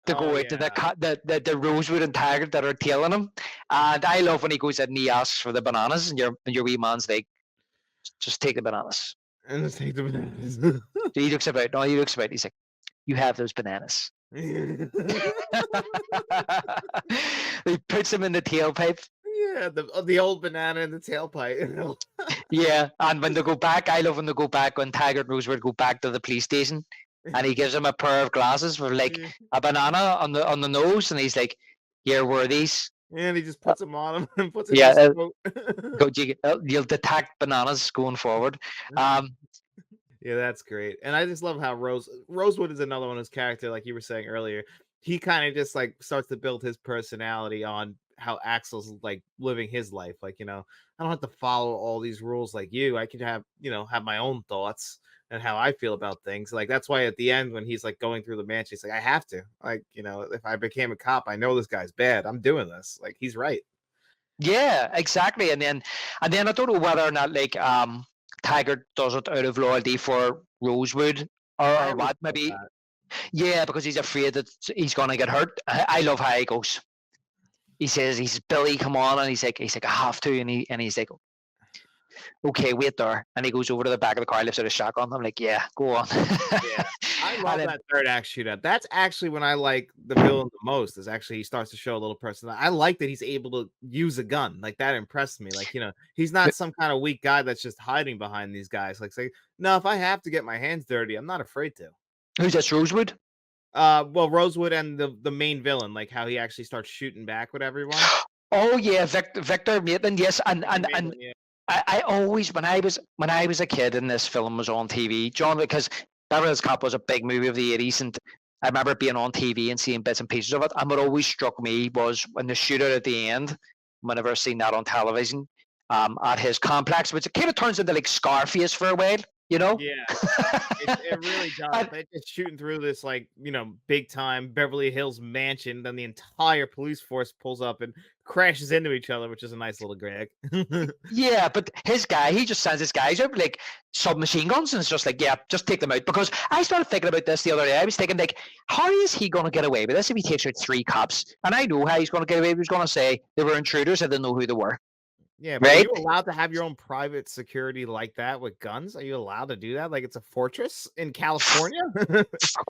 to go Oh, out to yeah. the Rosewood and Taggart that are tailing him, and I love when he goes in and he asks for the bananas, and your wee man's like, "Just take the bananas." And let's take the bananas. So he looks about. No, he looks about. He's like, "You have those bananas." He puts them in the tailpipe. Yeah, the old banana in the tailpipe. Yeah, and when they go back, I love when they go back when Taggart and Rosewood go back to the police station, and he gives him a pair of glasses with like a banana on the nose, and he's like, "Here were these." And he just puts them on him and puts it in Yeah, his coat. you'll detect bananas going forward. Yeah, that's great. And I just love how Rosewood is another one of his character, like you were saying earlier. He kind of just like starts to build his personality on how Axel's like living his life. Like, I don't have to follow all these rules like you. I can have my own thoughts and how I feel about things. Like that's why at the end when he's like going through the mansion, he's like, I have to. Like, if I became a cop, I know this guy's bad. I'm doing this. Like he's right. Yeah, exactly. And then I don't know whether or not like Taggart does it out of loyalty for Rosewood I or always what. felt Maybe that. yeah, because he's afraid that he's gonna get hurt. I love how he goes. He says, "Billy, come on," and he's like, "I have to," and he's like, "Okay, wait there," and he goes over to the back of the car, lifts out a shotgun. I'm like, "Yeah, go on." Yeah. I And love then, that third act shootout. That's actually when I like the villain the most, is actually he starts to show a little personality. I like that he's able to use a gun. Like that impressed me. Like, he's not some kind of weak guy that's just hiding behind these guys. Like say, no, if I have to get my hands dirty, I'm not afraid to. who's this? Rosewood? Well, Rosewood and the main villain, like how he actually starts shooting back with everyone. Oh yeah, Victor Maitland. Yes, and Yeah. I always when I was a kid and this film was on TV, John, because Beverly Hills Cop was a big movie of the 80s, and I remember it being on TV and seeing bits and pieces of it. And what always struck me was when the shootout at the end, whenever I seen that on television, at his complex, which it kind of turns into like Scarface for a while, you know? Yeah. It really does. They're just shooting through this like, big time Beverly Hills mansion. Then the entire police force pulls up and crashes into each other, which is a nice little gag. Yeah, but his guy, he just sends his guys out with, like submachine guns, and it's just like, yeah, just take them out. Because I started thinking about this the other day. I was thinking, like, how is he going to get away with this if he takes out 3 cops? And I know how he's going to get away. He was going to say they were intruders. I didn't know who they were. Yeah, but are Right? you allowed to have your own private security like that with guns? Are you allowed to do that? Like it's a fortress in California?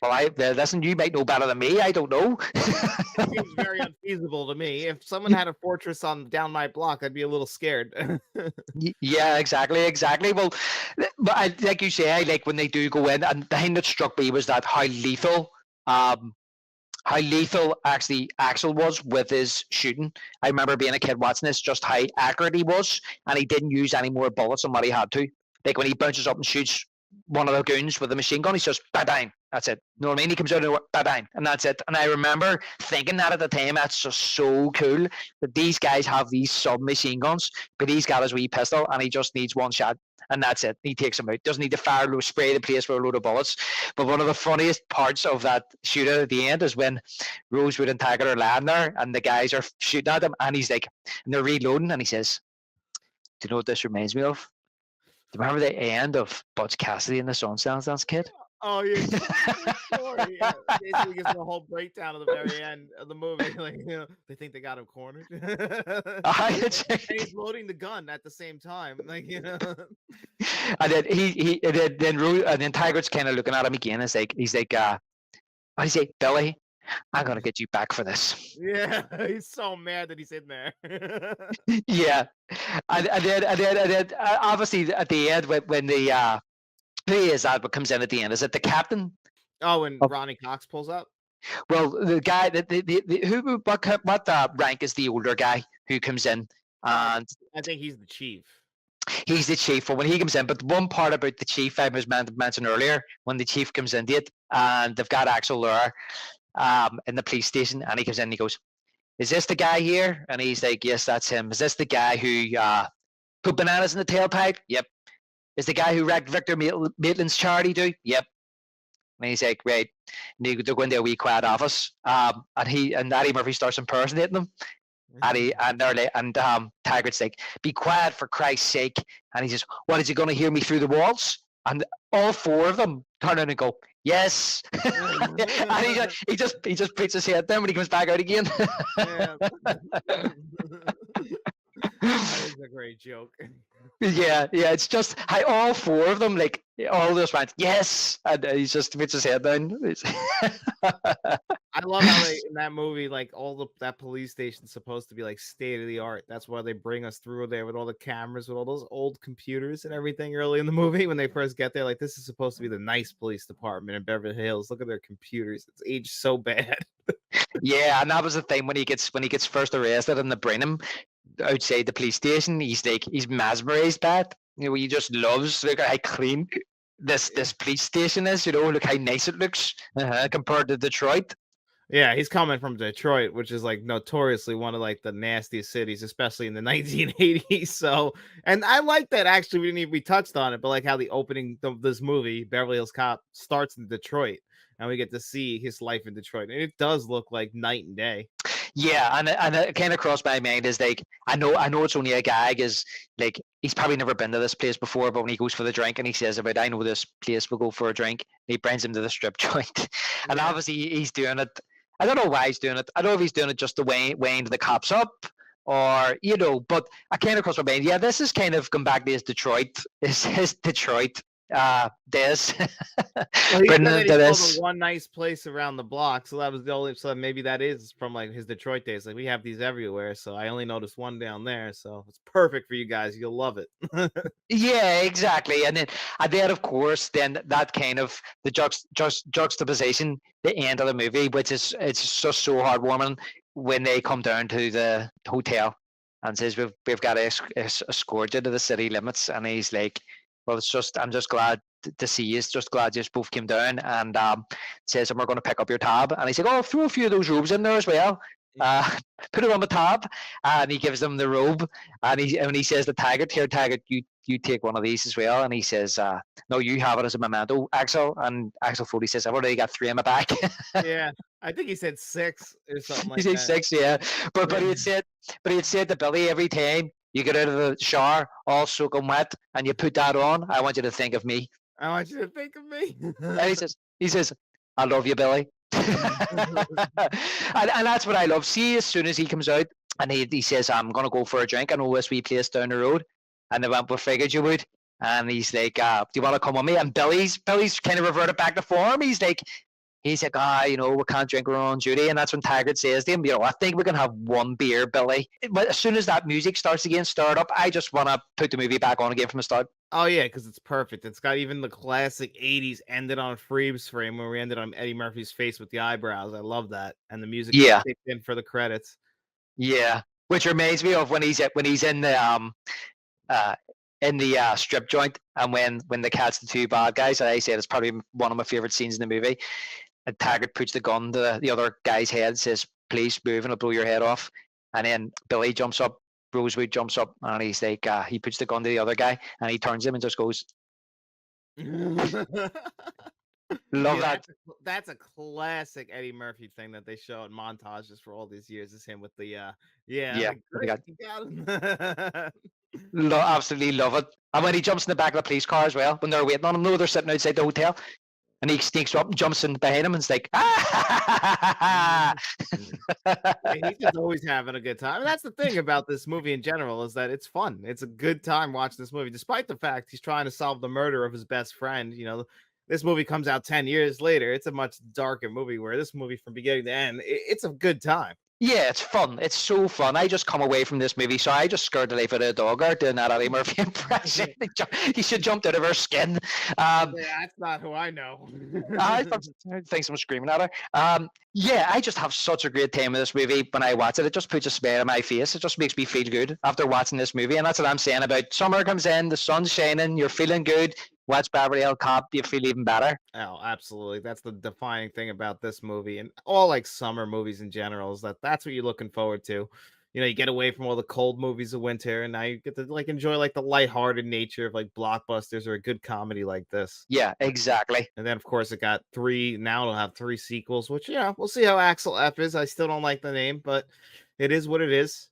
Well, listen, you might know better than me. I don't know. It seems very unfeasible to me. If someone had a fortress on down my block, I'd be a little scared. Yeah, exactly. Well, but like you say, I like when they do go in, and the thing that struck me was that um, how lethal actually Axel was with his shooting. I remember being a kid watching this, just how accurate he was, and he didn't use any more bullets than what he had to. Like when he bounces up and shoots one of the goons with a machine gun, he's just bang. That's it. You know what I mean? He comes out and bang, and that's it. And I remember thinking that at the time, that's just so cool that these guys have these submachine guns, but he's got his wee pistol, and he just needs one shot, and that's it. He takes them out. Doesn't need to spray the place with a load of bullets. But one of the funniest parts of that shootout at the end is when Rosewood and Taggart are lying there, and the guys are shooting at him, and he's like, and they're reloading, and he says, "Do you know what this reminds me of? Do you remember the end of Butch Cassidy and the Sunshine Dance Kid?" Oh, yeah, it's such a good story. Yeah, basically gives the whole breakdown at the very end of the movie. Like, they think they got him cornered. And he's loading the gun at the same time. Like, And then and then Taggart's kind of looking at him again. It's like he's like, what do you say, Billy? I'm gonna get you back for this. Yeah, he's so mad that he's in there. Yeah, and then obviously at the end when the who is that? What comes in at the end? Is it the captain? Oh, and Of- Ronnie Cox pulls up. Well, the guy that who what rank is the older guy who comes in, Um, and I think he's the chief. he's the chief when he comes in. But one part about the chief I was mentioned earlier, when the chief comes into it, and they've got Axel Lure in the police station, and he comes in and he goes, "Is this the guy here?" And he's like, "Yes, that's him." "Is this the guy who put bananas in the tailpipe?" "Yep." "Is the guy who wrecked Victor Maitland's charity do?" "Yep." And he's like, "Right." And they go into a wee quiet office, and Eddie Murphy starts impersonating them. And Taggart's like, "Be quiet for Christ's sake!" And he says, "What, is he going to hear me through the walls?" And all four of them turn around and go, "Yes." And he just puts his head down when he comes back out again. Yeah. That is a great joke. Yeah, it's just how all four of them, like all those fans, yes, and he just puts his head down. I love how they in that movie, like that police station's supposed to be like state of the art. That's why they bring us through there with all the cameras, with all those old computers and everything early in the movie when they first get there. Like, this is supposed to be the nice police department in Beverly Hills. Look at their computers. It's aged so bad. Yeah, and that was the thing when he gets first arrested and they bring him outside the police station. He's mesmerized by it. He just loves look how clean this police station is. Look how nice it looks compared to Detroit. Yeah, he's coming from Detroit, which is like notoriously one of like the nastiest cities, especially in the 1980s. So, and I like that actually. We touched on it, but like how the opening of this movie, Beverly Hills Cop, starts in Detroit, and we get to see his life in Detroit, and it does look like night and day. Yeah, and it kind of crossed my mind is like I know it's only a gag is like he's probably never been to this place before, but when he goes for the drink and he says about I know this place, we'll go for a drink. And he brings him to the strip joint, and Yeah. obviously he's doing it. I don't know why he's doing it. I don't know if he's doing it just to wind the cops up, or but I kind of crossed my mind. Yeah, this is kind of come back to his Detroit. His Detroit days. Well, he said Bringing that him he to saw this. the one nice place around the block, so that was the only. So maybe that is from like his Detroit days. Like, we have these everywhere, so I only noticed one down there. So it's perfect for you guys. You'll love it. Yeah, exactly. And then of course, then that kind of the juxtaposition, the end of the movie, which is it's just so heartwarming when they come down to the hotel and says we've got to escort you to the city limits, and he's like, well, I'm just glad to see you. Just glad you both came down, and says, and we're going to pick up your tab, and he's like, oh, throw a few of those robes in there as well. Uh, Put it on the tab, and he gives them the robe, and he says to Taggart, here, Taggart, you take one of these as well. And he says, no, you have it as a memento, Axel. And Axel Foley says, I've already got 3 in my back. Yeah, I think he said 6 or something He like said that. 6, yeah. But Yeah. he had said to Billy, every time you get out of the shower all soaking wet and you put that on, I want you to think of me. I want you to think of me. And he says, I love you, Billy. And that's what I love. See, as soon as he comes out and he says, I'm going to go for a drink. I know this wee place down the road. And they went, we figured you would. And he's like, do you want to come with me? And Billy's kind of reverted back to form. He's like, we can't drink our own duty. And that's when Taggart says to him, I think we can have one beer, Billy. But as soon as that music starts again, start up, I just want to put the movie back on again from the start. Oh yeah, because it's perfect. It's got even the classic 80s ended on freeze frame where we ended on Eddie Murphy's face with the eyebrows. I love that. And the music Yeah. kicked in for the credits. Yeah. Which reminds me of when he's in the strip joint, and when they catch the 2 bad guys, I said it's probably one of my favorite scenes in the movie. And Taggart puts the gun to the other guy's head, says, please move and I'll blow your head off. And then Billy jumps up, Rosewood jumps up, and he's like, he puts the gun to the other guy, and he turns him and just goes, love Yeah, that. that's a classic Eddie Murphy thing that they show in montages for all these years. Is him with the Yeah, like, what they got. great, you got him. Absolutely love it. And when he jumps in the back of the police car as well, when they're waiting on him, no, they're sitting outside the hotel, and he sneaks up and jumps in behind him and it's like, Yeah, he's just always having a good time. And that's the thing about this movie in general, is that it's fun. It's a good time watching this movie, despite the fact he's trying to solve the murder of his best friend. This movie comes out 10 years later. It's a much darker movie, where this movie from beginning to end, it's a good time. Yeah, it's fun. It's so fun. I just come away from this movie, so I just scared the life out of the dog out doing that Eddie Murphy impression. He should jumped out of her skin. Um, Yeah, that's not who I know. I think someone's screaming at her. Yeah, I just have such a great time with this movie when I watch it. It just puts a smile on my face. It just makes me feel good after watching this movie, and that's what I'm saying about summer comes in, the sun's shining, you're feeling good. Watch Beverly Hills Cop, you feel even better. Oh, absolutely. That's the defining thing about this movie and all like summer movies in general is that that's what you're looking forward to. You know, you get away from all the cold movies of winter and now you get to like enjoy like the lighthearted nature of like blockbusters or a good comedy like this. Yeah, exactly. And then of course it got three, now it'll have three sequels, which yeah, we'll see how Axel F is. I still don't like the name, but it is what it is.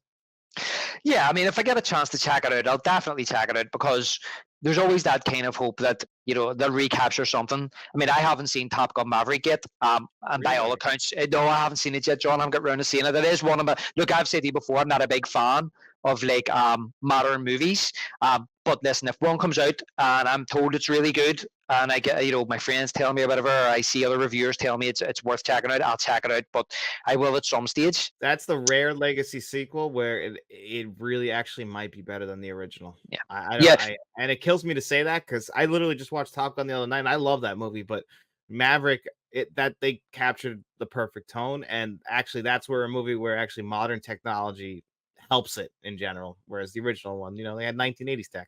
Yeah, I mean, if I get a chance to check it out, I'll definitely check it out because there's always that kind of hope that they'll recapture something. I mean, I haven't seen Top Gun Maverick yet, and by all Really? accounts, no, I haven't seen it yet, John. I haven't got around to seeing it. It is one of my look. I've said to you before, I'm not a big fan of like modern movies. But listen, if one comes out and I'm told it's really good, and I get my friends tell me or whatever, or I see other reviewers tell me it's worth checking out, I'll check it out. But I will at some stage. That's the rare legacy sequel where it really actually might be better than the original. Yeah, I don't yeah, I and it kills me to say that because I literally just watched Top Gun the other night and I love that movie, but Maverick that they captured the perfect tone and actually that's where a movie where actually modern technology helps it in general, whereas the original one, they had 1980s tech.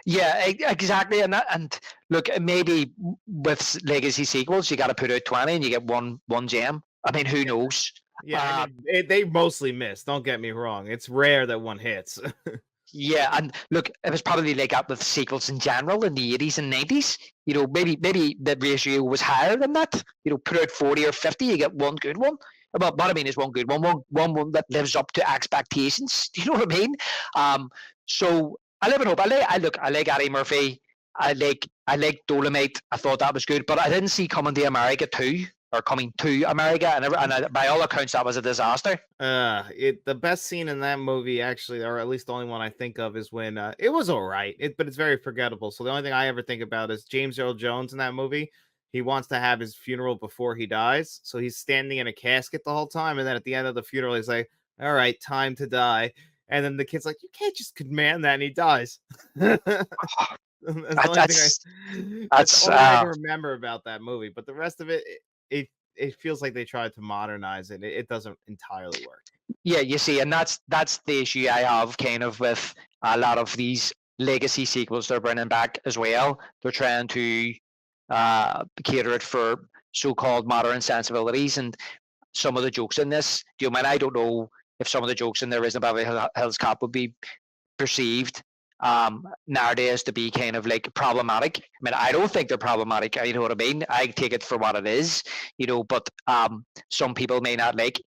yeah, exactly. And look, maybe with legacy sequels, you got to put out 20 and you get one gem. I mean, who knows? Yeah, Uh, and they mostly miss. Don't get me wrong; it's rare that one hits. yeah, and look, it was probably like that with sequels in general in the 80s and 90s. Maybe the ratio was higher than that. Put out 40 or 50, you get one good one. But what I mean is one good one that lives up to expectations. Do you know what I mean? So I live in hope. I like Eddie Murphy. I like Dolomite. I thought that was good, but I didn't see Coming to America 2 or Coming to America, and by all accounts that was a disaster. The best scene in that movie, actually, or at least the only one I think of, is when it was all right, but it's very forgettable. So the only thing I ever think about is James Earl Jones in that movie. He wants to have his funeral before he dies, so he's standing in a casket the whole time, and then at the end of the funeral, he's like, "All right, time to die." And then the kid's like, "You can't just command that," and he dies. That's the only That's thing that's that's the only thing I can remember about that movie. But the rest of it feels like they tried to modernize it. It doesn't entirely work. Yeah, you see, and that's the issue I have kind of with a lot of these legacy sequels they're bringing back as well. They're trying to cater it for so-called modern sensibilities, and some of the jokes in this. Do you mind? I don't know if some of the jokes in the original Beverly Hills Cop would be perceived nowadays to be kind of like problematic. I mean, I don't think they're problematic. You know what I mean? I take it for what it is. But some people may not like.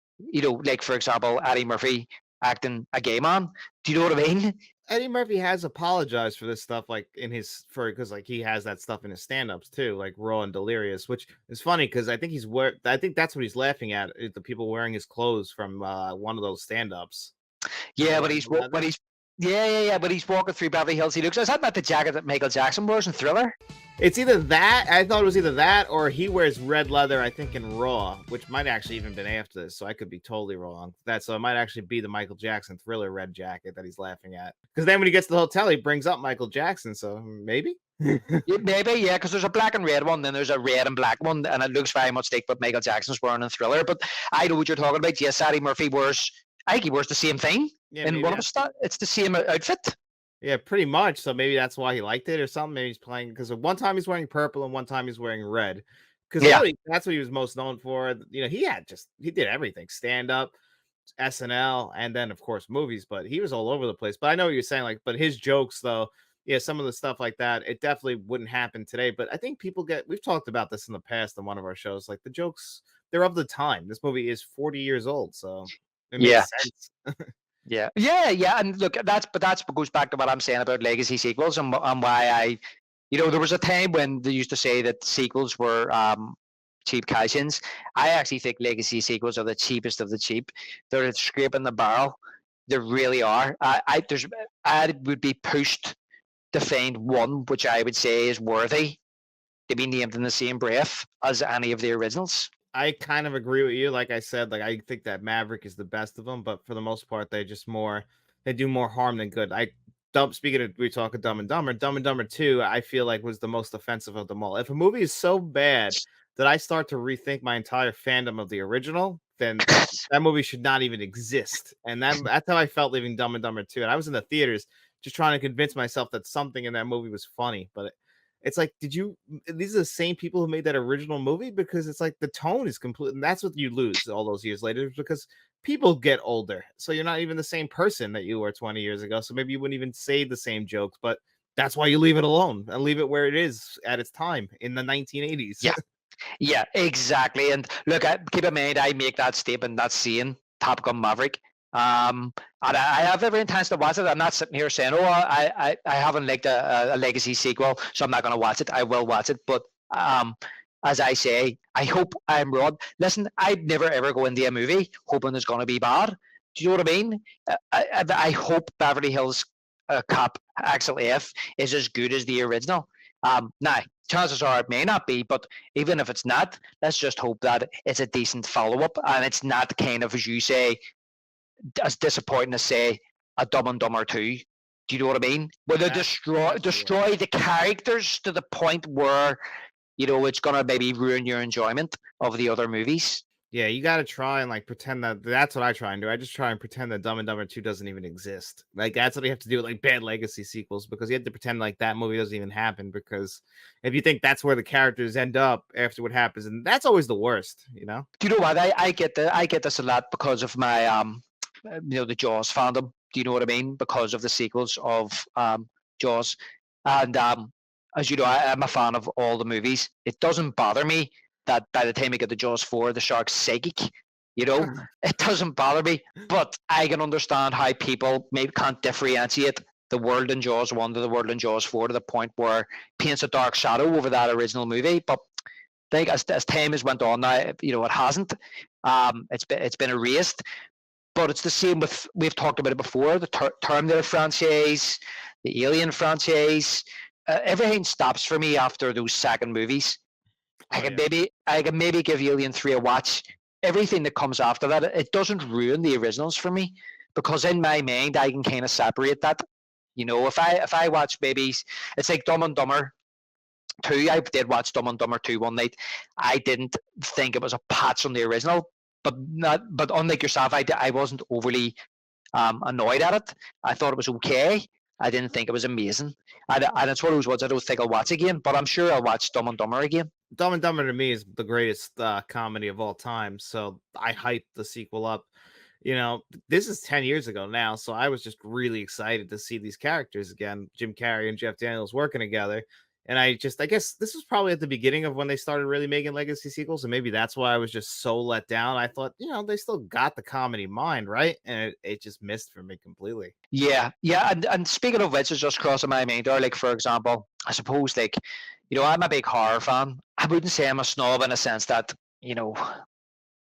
Like for example, Eddie Murphy acting a gay man. Do you know what I mean? Eddie Murphy has apologized for this stuff, like because like he has that stuff in his stand-ups too, like Raw and Delirious, which is funny because I think I think that's what he's laughing at, is the people wearing his clothes from one of those stand-ups. Yeah, The leather. yeah, but he's walking through Beverly Hills. He looks. Is that not the jacket that Michael Jackson wears in Thriller? It's either that, I thought it was either that, or he wears red leather, I think, in Raw, which might actually even been after this, so I could be totally wrong. So it might actually be the Michael Jackson Thriller red jacket that he's laughing at. Because then when he gets to the hotel, he brings up Michael Jackson, so maybe? Yeah, maybe, yeah, because there's a black and red one, then there's a red and black one, and it looks very much like what Michael Jackson's wearing in Thriller. But I know what you're talking about. Yes, Eddie Murphy wears. I think he wears the same thing Yeah, in maybe one of his. It's the same outfit. Yeah, pretty much. So maybe that's why he liked it or something. Maybe he's playing because one time he's wearing purple and one time he's wearing red. Because Yeah. really, that's what he was most known for. He did everything: stand up, SNL, and then of course movies. But he was all over the place. But I know what you're saying. Like, but his jokes though, yeah, some of the stuff like that, it definitely wouldn't happen today. But I think we've talked about this in the past on one of our shows. Like the jokes, they're of the time. This movie is 40 years old, so it Yeah. makes sense. Yeah, and look, that's what goes back to what I'm saying about legacy sequels and why there was a time when they used to say that sequels were cheap cash-ins. I actually think legacy sequels are the cheapest of the cheap. They're scraping the barrel. They really are. I would be pushed to find one which I would say is worthy to be named in the same breath as any of the originals. I kind of agree with you. Like I said, like I think that Maverick is the best of them, but for the most part, they do more harm than good. Speaking of, we talk of Dumb and Dumber 2, I feel like was the most offensive of them all. If a movie is so bad that I start to rethink my entire fandom of the original, then that movie should not even exist. And that's how I felt leaving Dumb and Dumber 2. And I was in the theaters just trying to convince myself that something in that movie was funny, but it's like, these are the same people who made that original movie, because it's like the tone is complete, and that's what you lose all those years later, because people get older. So you're not even the same person that you were 20 years ago. So maybe you wouldn't even say the same jokes, but that's why you leave it alone and leave it where it is at its time in the 1980s. Yeah. Yeah, exactly. And look, keep in mind, I make that statement, that scene, Top Gun Maverick. And I have every intention to watch it. I'm not sitting here saying, oh, I haven't liked a legacy sequel, so I'm not going to watch it. I will watch it. But as I say, I hope I'm wrong. Listen, I'd never ever go into a movie hoping it's going to be bad. Do you know what I mean? I hope Beverly Hills Cop Axel F is as good as the original. Now, chances are it may not be, but even if it's not, let's just hope that it's a decent follow-up and it's not kind of, as you say, as disappointing as, say, a Dumb and Dumber 2. Do you know what I mean? Where they destroy the characters to the point where, it's going to maybe ruin your enjoyment of the other movies. Yeah, you got to try and like pretend that's what I try and do. I just try and pretend that Dumb and Dumber 2 doesn't even exist. Like that's what you have to do with like bad legacy sequels, because you have to pretend like that movie doesn't even happen, because if you think that's where the characters end up after what happens, and that's always the worst, Do you know what? I get this a lot because of my the Jaws fandom. Do you know what I mean? Because of the sequels of Jaws. And as you know, I'm a fan of all the movies. It doesn't bother me that by the time we get to Jaws 4, the shark's psychic. It doesn't bother me. But I can understand how people maybe can't differentiate the world in Jaws 1 to the world in Jaws 4 to the point where it paints a dark shadow over that original movie. But I think as time has went on now, it hasn't. It's been erased. But it's the same with, we've talked about it before, the Terminator franchise, the Alien franchise. Everything stops for me after those second movies. I can maybe give Alien 3 a watch. Everything that comes after that, it doesn't ruin the originals for me, because in my mind I can kind of separate that. If I watch babies, it's like Dumb and Dumber 2. I did watch Dumb and Dumber 2 one night. I didn't think it was a patch on the original, but unlike yourself, I wasn't overly annoyed at it. I thought it was okay. I didn't think it was amazing. And it's one of those ones I don't think I'll watch again, but I'm sure I'll watch Dumb and Dumber again. Dumb and Dumber to me is the greatest comedy of all time, so I hyped the sequel up. This is 10 years ago now, so I was just really excited to see these characters again, Jim Carrey and Jeff Daniels working together. And I guess this was probably at the beginning of when they started really making legacy sequels, and maybe that's why I was just so let down. I thought, they still got the comedy mind, right? And it just missed for me completely. Yeah. And speaking of which, it's just crossing my mind, or like, for example, I suppose, like, I'm a big horror fan. I wouldn't say I'm a snob in a sense that,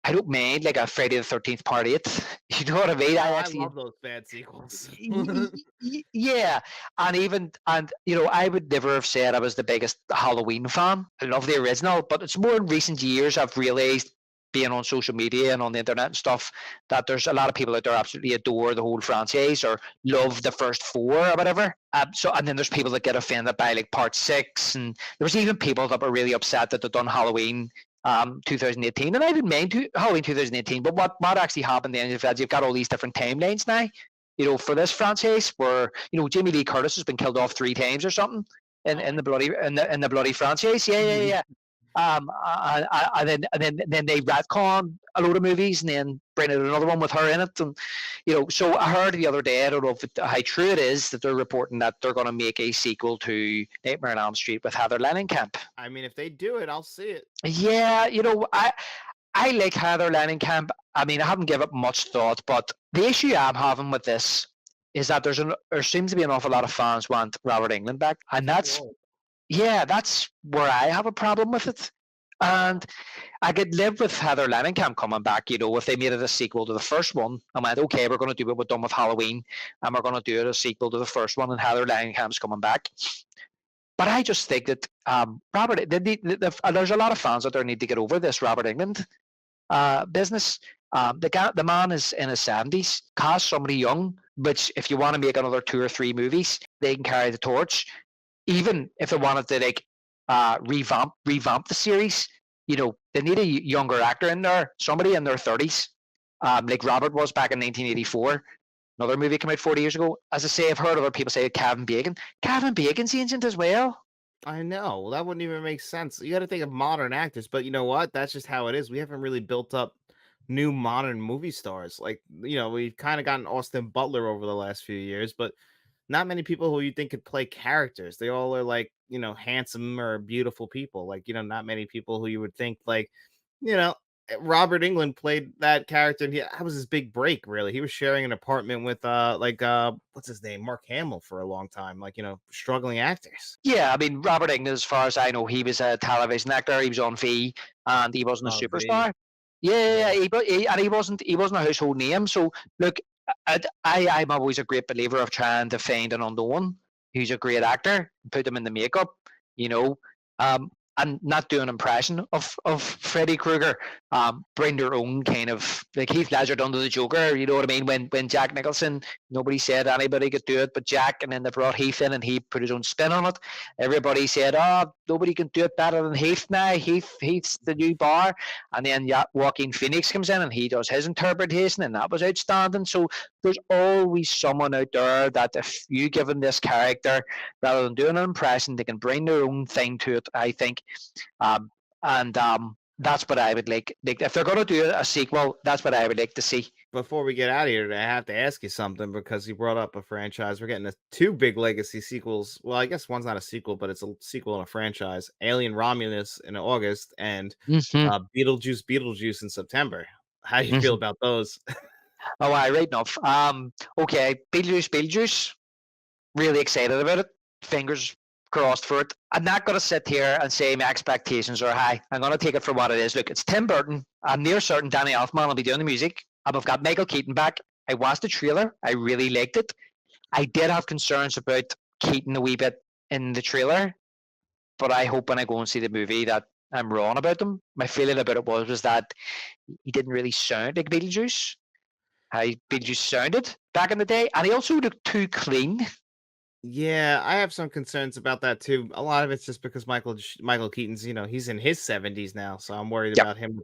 I don't mind like a Friday the 13th Part 8. You know what I mean? I love those bad sequels. Yeah. And I would never have said I was the biggest Halloween fan. I love the original, but it's more in recent years I've realized, being on social media and on the internet and stuff, that there's a lot of people out there absolutely adore the whole franchise or love the first 4 or whatever. And then there's people that get offended by like Part 6, and there was even people that were really upset that they'd done Halloween 2018, and I didn't mind Halloween 2018. But what actually happened then is that you've got all these different timelines now. For this franchise, where Jamie Lee Curtis has been killed off 3 times or something in the bloody franchise. Yeah. And then they retcon a load of movies and then bring out another one with her in it, and so I heard the other day, I don't know how true it is, that they're reporting that they're going to make a sequel to Nightmare on Elm Street with Heather Langenkamp. I mean, if they do it, I'll see it. Yeah, I like Heather Langenkamp. I mean, I haven't given it much thought, but the issue I'm having with this is that there seems to be an awful lot of fans want Robert Englund back, and that's where I have a problem with it. And I could live with Heather Langenkamp coming back, if they made it a sequel to the first one and went, okay, we're going to do what we've done with Halloween, and we're going to do it a sequel to the first one, and Heather Langenkamp's coming back. But I just think that there's a lot of fans out there need to get over this Robert Englund. business. The man is in his 70s. Cast somebody young, which if you want to make another 2 or 3 movies, they can carry the torch. Even if they wanted to like revamp the series, they need a younger actor in there, somebody in their 30s, like Robert was back in 1984. Another movie came out 40 years ago. As I say, I've heard other people say Kevin Bacon. Kevin Bacon's ancient as well. I know. That wouldn't even make sense. You got to think of modern actors, but you know what? That's just how it is. We haven't really built up new modern movie stars. Like, we've kind of gotten Austin Butler over the last few years, but not many people who you think could play characters. They all are like, handsome or beautiful people. Like, not many people who you would think like, you know, Robert England played that character, and that was his big break, really. He was sharing an apartment with what's his name? Mark Hamill for a long time, like, struggling actors. Yeah, I mean Robert Englund, as far as I know, he was a television actor. He was on V, and he wasn't a Oh, V. superstar. Yeah, and he wasn't a household name. So look, I'm always a great believer of trying to find an unknown who's a great actor, put them in the makeup, you know, um, and not do an impression of Freddy Krueger. Bring their own kind of like Heath Ledger done to the Joker. You know what I mean? When Jack Nicholson, nobody said anybody could do it but Jack, and then they brought Heath in, and he put his own spin on it. Everybody said, "Oh, nobody can do it better than Heath now. Heath's the new bar." And then Joaquin Phoenix comes in, and he does his interpretation, and that was outstanding. So there's always someone out there that if you give them this character, rather than doing an impression, they can bring their own thing to it. I think, and that's what I would like. Like if they're going to do a sequel, that's what I would like to see. Before we get out of here, I have to ask you something because you brought up a franchise. We're getting two big legacy sequels. Well, I guess one's not a sequel, but it's a sequel in a franchise. Alien Romulus in August and Mm-hmm. Beetlejuice in September. How do you feel Mm-hmm. about those? Oh, right enough. Okay, Beetlejuice. Really excited about it. Fingers crossed for it. I'm not going to sit here and say my expectations are high. I'm going to take it for what it is. Look, it's Tim Burton. I'm near certain Danny Elfman will be doing the music. And we've got Michael Keaton back. I watched the trailer. I really liked it. I did have concerns about Keaton a wee bit in the trailer, but I hope when I go and see the movie that I'm wrong about them. My feeling about it was that he didn't really sound like Beetlejuice. How Beetlejuice sounded back in the day, and he also looked too clean. Yeah, I have some concerns about that too. A lot of it's just because Michael Keaton's, he's in his 70s now, so I'm worried Yep. about him.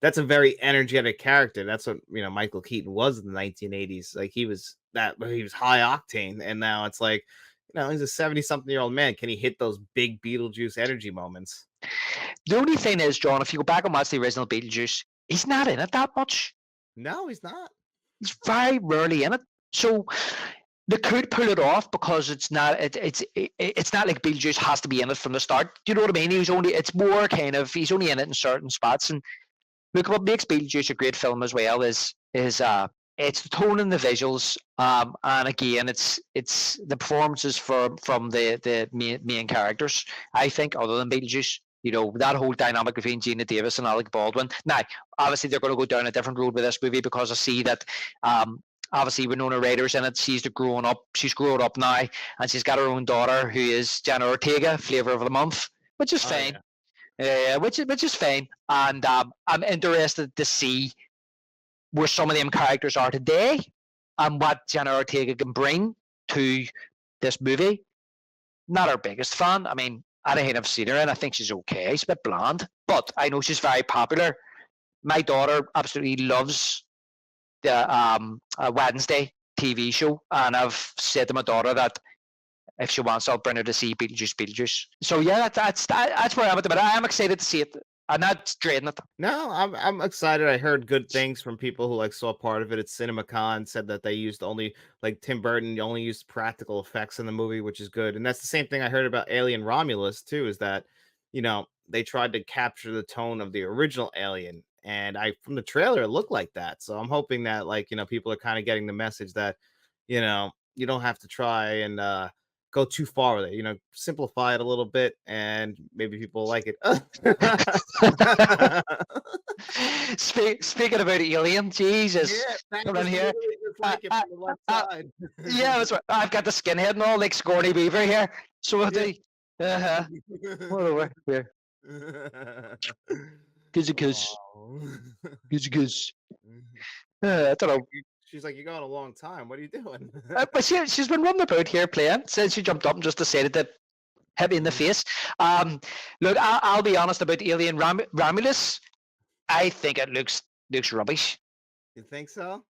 That's a very energetic character. That's what Michael Keaton was in the 1980s. Like he was high octane, and now it's like, he's a 70-something-year-old man. Can he hit those big Beetlejuice energy moments? The only thing is, John, if you go back and watch the original Beetlejuice, he's not in it that much. No, he's not. He's very rarely in it. So they could pull it off because it's not like Beetlejuice has to be in it from the start. Do you know what I mean? It's more kind of he's only in it in certain spots. And look, what makes Beetlejuice a great film as well is it's the tone and the visuals. And again, it's the performances from the main characters. I think, other than Beetlejuice, that whole dynamic between Gina Davis and Alec Baldwin. Now, obviously, they're going to go down a different road with this movie because I see that. Obviously, Winona Ryder's in it. She's grown up. She's grown up now, and she's got her own daughter, who is Jenna Ortega, Flavor of the Month, which is fine. Yeah. Which is fine. And I'm interested to see where some of them characters are today and what Jenna Ortega can bring to this movie. Not our biggest fan. I mean, I don't think I've seen her, and I think she's okay. She's a bit bland, but I know she's very popular. My daughter absolutely loves the Wednesday TV show, and I've said to my daughter that if she wants, I'll bring her to see Beetlejuice. So yeah, that's where I'm at the minute. I am excited to see it. I'm not dreading it. No, I'm excited. I heard good things from people who saw part of it at CinemaCon. Said that they used only Tim Burton only used practical effects in the movie, which is good. And that's the same thing I heard about Alien Romulus too. Is that they tried to capture the tone of the original Alien, and from the trailer it looked like that. So I'm hoping that people are kind of getting the message that you don't have to try and go too far with it. Simplify it a little bit, and maybe people like it. Speaking about Alien, Jesus, Yeah, come in here. just like it from the left side. Yeah, that's right. I've got the skinhead and all, like Scorny Beaver here. So Yeah. what over here? Goose, Oh. goose. I don't know. She's like, you're going a long time. What are you doing? But she's been running about here playing since she jumped up and just decided to hit me in the face. Look, I'll be honest about Alien Romulus. I think it looks rubbish. You think so?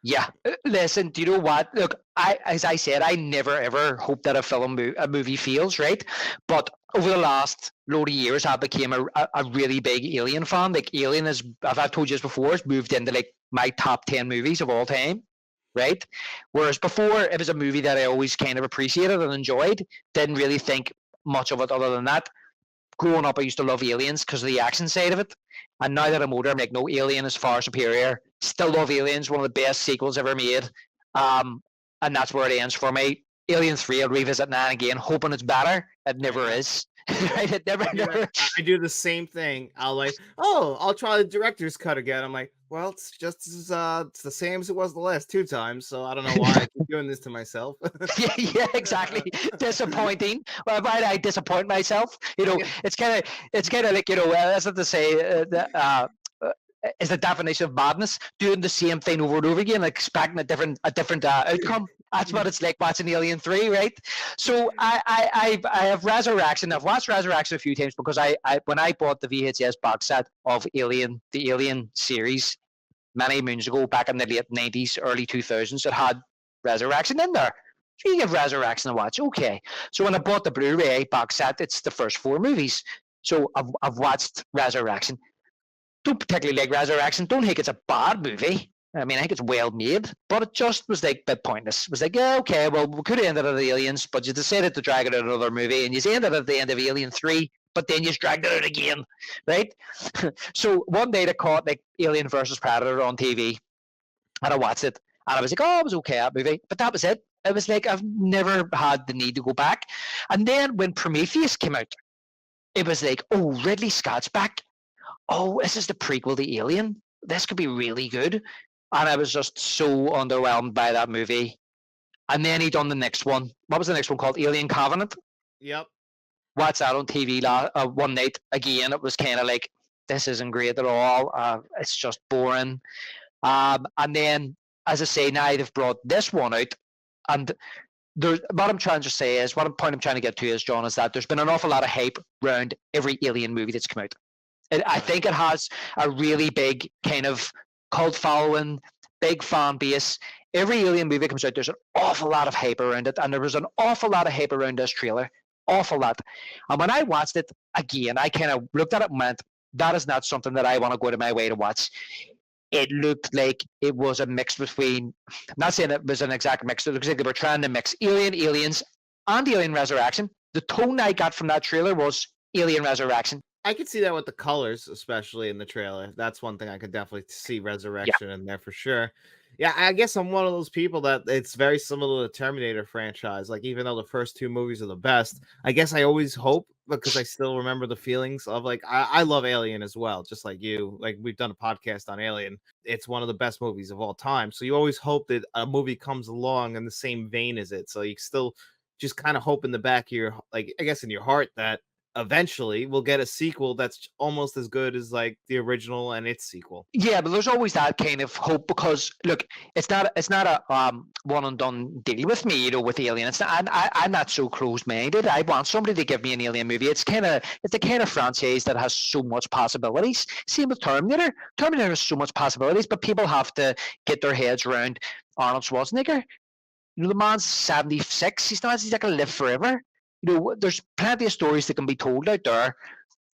Yeah. Listen, do you know what? Look, as I said, I never ever hope that a movie fails, right? But over the last load of years, I became a really big Alien fan. Like Alien is, as I've told you this before, has moved into like my top 10 movies of all time, right? Whereas before, it was a movie that I always kind of appreciated and enjoyed. Didn't really think much of it other than that. Growing up, I used to love Aliens because of the action side of it. And now that I'm older, I'm like, no, Alien is far superior. Still love Aliens, one of the best sequels ever made. And that's where it ends for me. Alien 3, I'll revisit now and again, hoping it's better. It never is. Right? It never. I do the same thing. I'll try the director's cut again. I'm like, well, it's just as it's the same as it was the last 2 times, so I don't know why I keep doing this to myself. Yeah, exactly. Disappointing. Well, why did I disappoint myself? You know, it's kind of like, you know, that's what to say. Is the definition of madness, doing the same thing over and over again, expecting a different outcome. That's what it's like watching Alien 3, right? So I have Resurrection. I've watched Resurrection a few times because I when I bought the VHS box set of Alien, the Alien series, many moons ago, back in the late 90s, early 2000s, it had Resurrection in there. So you give Resurrection a watch, okay. So when I bought the Blu-ray box set, it's the first 4 movies. So I've watched Resurrection. Don't particularly like Resurrection. Don't think it's a bad movie. I mean, I think it's well made, but it just was like a bit pointless. It was like, yeah, okay, well, we could have ended at Aliens, but you decided to drag it out another movie, and you ended at the end of Alien 3, but then you dragged it out again, right? So one day they caught like Alien versus Predator on TV, and I watched it, and I was like, oh, it was okay, that movie, but that was it. It was like I've never had the need to go back. And then when Prometheus came out, it was like, oh, Ridley Scott's back. Oh, this is the prequel to Alien. This could be really good. And I was just so underwhelmed by that movie. And then he done the next one. What was the next one called? Alien Covenant. Yep. Watched that on TV one night. Again, it was kind of like, this isn't great at all. It's just boring. And then, as I say, now they've brought this one out. And what I'm trying to say is, what point I'm trying to get to is, John, is that there's been an awful lot of hype around every Alien movie that's come out. I think it has a really big kind of cult following, big fan base. Every Alien movie comes out, there's an awful lot of hype around it, and there was an awful lot of hype around this trailer. Awful lot. And when I watched it again, I kind of looked at it and went, that is not something that I want to go out of my way to watch. It looked like it was a mix between, I'm not saying it was an exact mix, it looks like they were trying to mix Aliens, and Alien Resurrection. The tone I got from that trailer was Alien Resurrection. I could see that with the colors, especially in the trailer. That's one thing I could definitely see Resurrection in there for sure. Yeah, I guess I'm one of those people that it's very similar to the Terminator franchise. Like, even though the first 2 movies are the best, I guess I always hope, because I still remember the feelings of like, I love Alien as well, just like you. Like, we've done a podcast on Alien. It's one of the best movies of all time. So you always hope that a movie comes along in the same vein as it. So you still just kind of hope in the back of your, like, I guess in your heart, that eventually we'll get a sequel that's almost as good as like the original and its sequel. Yeah, but there's always that kind of hope, because look, it's not a one and done deal with me, you know, with Alien. It's not, I'm not so closed minded. I want somebody to give me an Alien movie. It's the kind of franchise that has so much possibilities. Same with Terminator. Terminator has so much possibilities, but people have to get their heads around Arnold Schwarzenegger. You know, the man's 76. He's not going to live forever. You know, there's plenty of stories that can be told out there,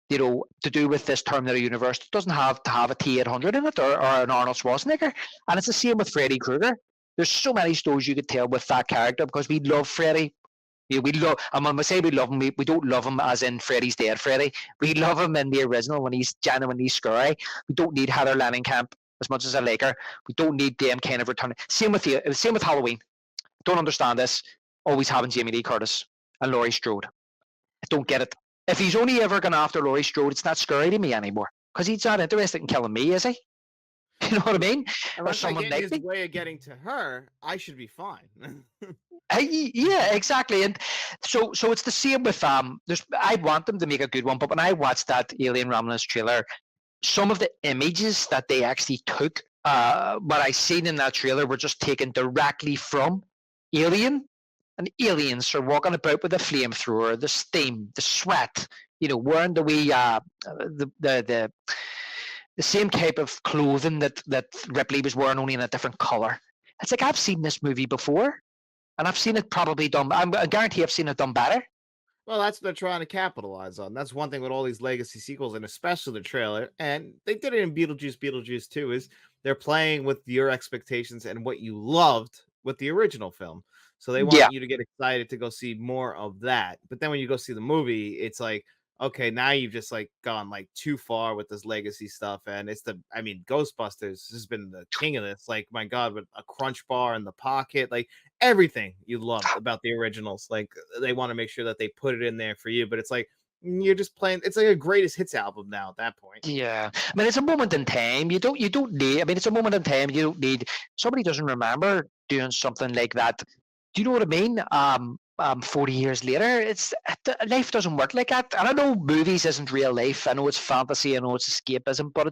you know, to do with this Terminator universe. It doesn't have to have a T-800 in it, or an Arnold Schwarzenegger. And it's the same with Freddy Krueger. There's so many stories you could tell with that character, because we love Freddy. You know, we love, and when we say we love him, we don't love him as in Freddy's dead Freddy. We love him in the original when he's genuinely scary. We don't need Heather Langenkamp as much as I like her. We don't need them kind of returning. Same with Halloween. Don't understand this. Always having Jamie Lee Curtis and Laurie Strode. I don't get it. If he's only ever gone after Laurie Strode, it's not scary to me anymore, because he's not interested in killing me, is he? You know what I mean? Or someone like his way of getting to her, I should be fine. Yeah, exactly. And so it's the same with I want them to make a good one, but when I watched that Alien Romulus trailer, some of the images that they actually took, what I seen in that trailer, were just taken directly from Alien. And aliens are walking about with a flamethrower, the steam, the sweat, wearing the wee, the same type of clothing that Ripley was wearing, only in a different color. It's like, I've seen this movie before, and I've seen it probably done. I guarantee I've seen it done better. Well, that's what they're trying to capitalize on. That's one thing with all these legacy sequels, and especially the trailer. And they did it in Beetlejuice. Beetlejuice 2 is they're playing with your expectations and what you loved with the original film. So they Yeah, want you to get excited to go see more of that. But then when you go see the movie, it's like, okay, now you've just like gone like too far with this legacy stuff. And I mean, Ghostbusters has been the king of this. Like, my God, with a crunch bar in the pocket, like everything you loved about the originals. Like, they want to make sure that they put it in there for you, but it's like you're just playing. It's like a greatest hits album now at that point. yeah. I mean, it's a moment in time. You don't need. I mean, it's a moment in time. You don't need. Somebody doesn't remember doing something like that. Do you know what I mean? 40 years later, life doesn't work like that. And I know movies isn't real life. I know it's fantasy. I know it's escapism, but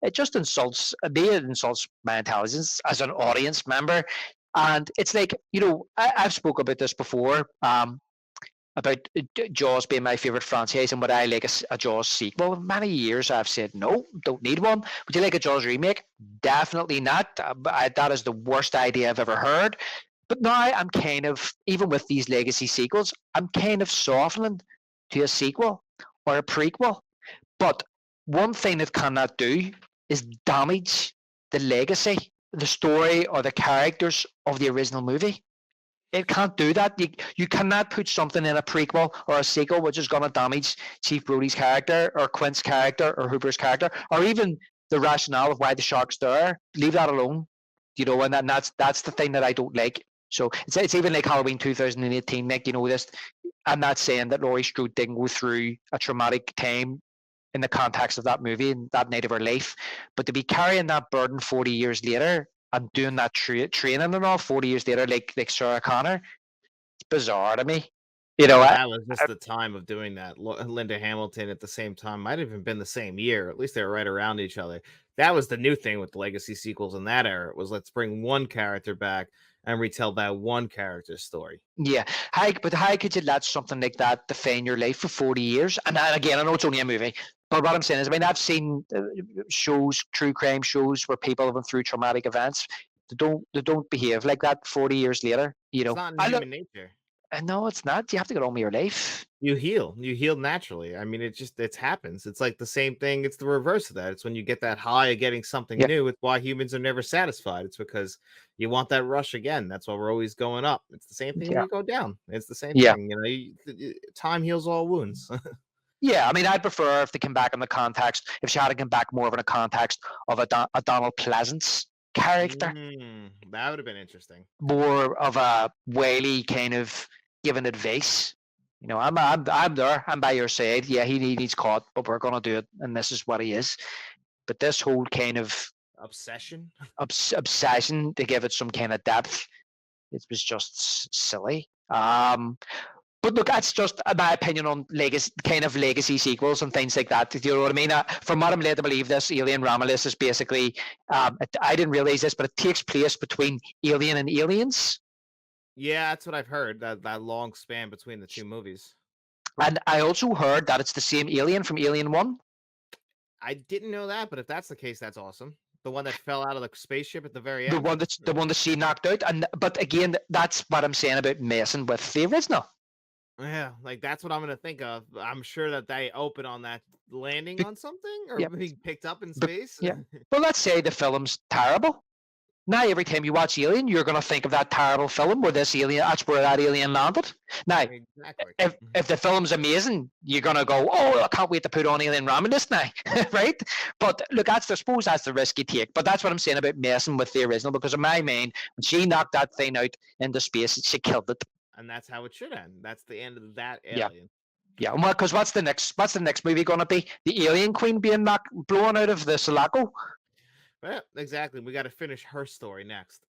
it just insults me. It insults my intelligence as an audience member. And it's like, I've spoke about this before. About Jaws being my favorite franchise and would I like a Jaws sequel. Many years I've said no, don't need one. Would you like a Jaws remake? Definitely not. That is the worst idea I've ever heard. But now I'm kind of, even with these legacy sequels, I'm kind of softening to a sequel or a prequel. But one thing it cannot do is damage the legacy, the story, or the characters of the original movie. It can't do that. You cannot put something in a prequel or a sequel which is going to damage Chief Brody's character or Quint's character or Hooper's character or even the rationale of why the shark's there. Leave that alone. And that's the thing that I don't like. So it's even like Halloween 2018, Nick. This. I'm not saying that Laurie Strode didn't go through a traumatic time in the context of that movie and that night of her life, but to be carrying that burden 40 years later and doing that training and all 40 years later, like Sarah Connor, it's bizarre to me. Well, I, that was just the time of doing that. Linda Hamilton at the same time might have even been the same year. At least they were right around each other. That was the new thing with the legacy sequels in that era. It was, let's bring one character back and retell that one character's story. yeah, how could you let something like that define your life for 40 years? And again, I know it's only a movie, but what I'm saying is, I mean, I've seen shows, true crime shows, where people have been through traumatic events. They don't behave like that 40 years later. It's not in I look. human nature. No, it's not. You have to get on with your life. You heal naturally. I mean, it happens. It's like the same thing. It's the reverse of that. It's when you get that high of getting something Yeah, new. It's why humans are never satisfied. It's because you want that rush again. That's why we're always going up. It's the same thing when yeah, you go down. It's the same yeah. thing. Time heals all wounds. Yeah, I mean, I'd prefer if they came back in the context, if she had to come back more of in a context of a Donald Pleasance character, That would have been interesting. more of a Whaley kind of giving advice. I'm there. I'm by your side. Yeah, he needs caught, but we're gonna do it, and this is what he is. But this whole kind of Obsession. obsession to give it some kind of depth, it was just silly. But look, that's just my opinion on legacy sequels and things like that. Do you know what I mean? From what I'm led to believe, this Alien Romulus is basically, I didn't realize this, but it takes place between Alien and Aliens. Yeah, that's what I've heard. That long span between the two movies. And I also heard that it's the same alien from Alien 1. I didn't know that, but if that's the case, that's awesome. The one that fell out of the spaceship at the very The end. one that she knocked out. But again, that's what I'm saying about messing with the original. Yeah, like that's what I'm gonna think of. I'm sure that they open on that landing Be- on something or yeah, being picked up in but space. yeah. Well, let's say the film's terrible. Now, every time you watch Alien, you're going to think of that terrible film where that's where that alien landed. Now, Exactly. if the film's amazing, you're going to go, oh, I can't wait to put on Alien Romulus now, right? But look, I suppose that's the risk you take. But that's what I'm saying about messing with the original, because in my mind, when she knocked that thing out into space, she killed it. And that's how it should end. That's the end of that Yeah. alien. Yeah, because what's the next movie going to be? The Alien Queen being blown out of the Sulaco? Well, exactly. We got to finish her story next.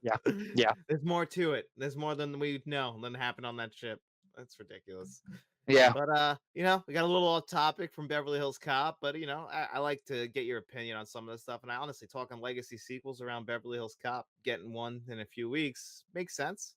Yeah, yeah. There's more to it. There's more than we know than happened on that ship. That's ridiculous. Yeah. You know, we got a little off topic from Beverly Hills Cop, but you know, I like to get your opinion on some of this stuff. And I honestly, talking legacy sequels around Beverly Hills Cop, getting one in a few weeks makes sense.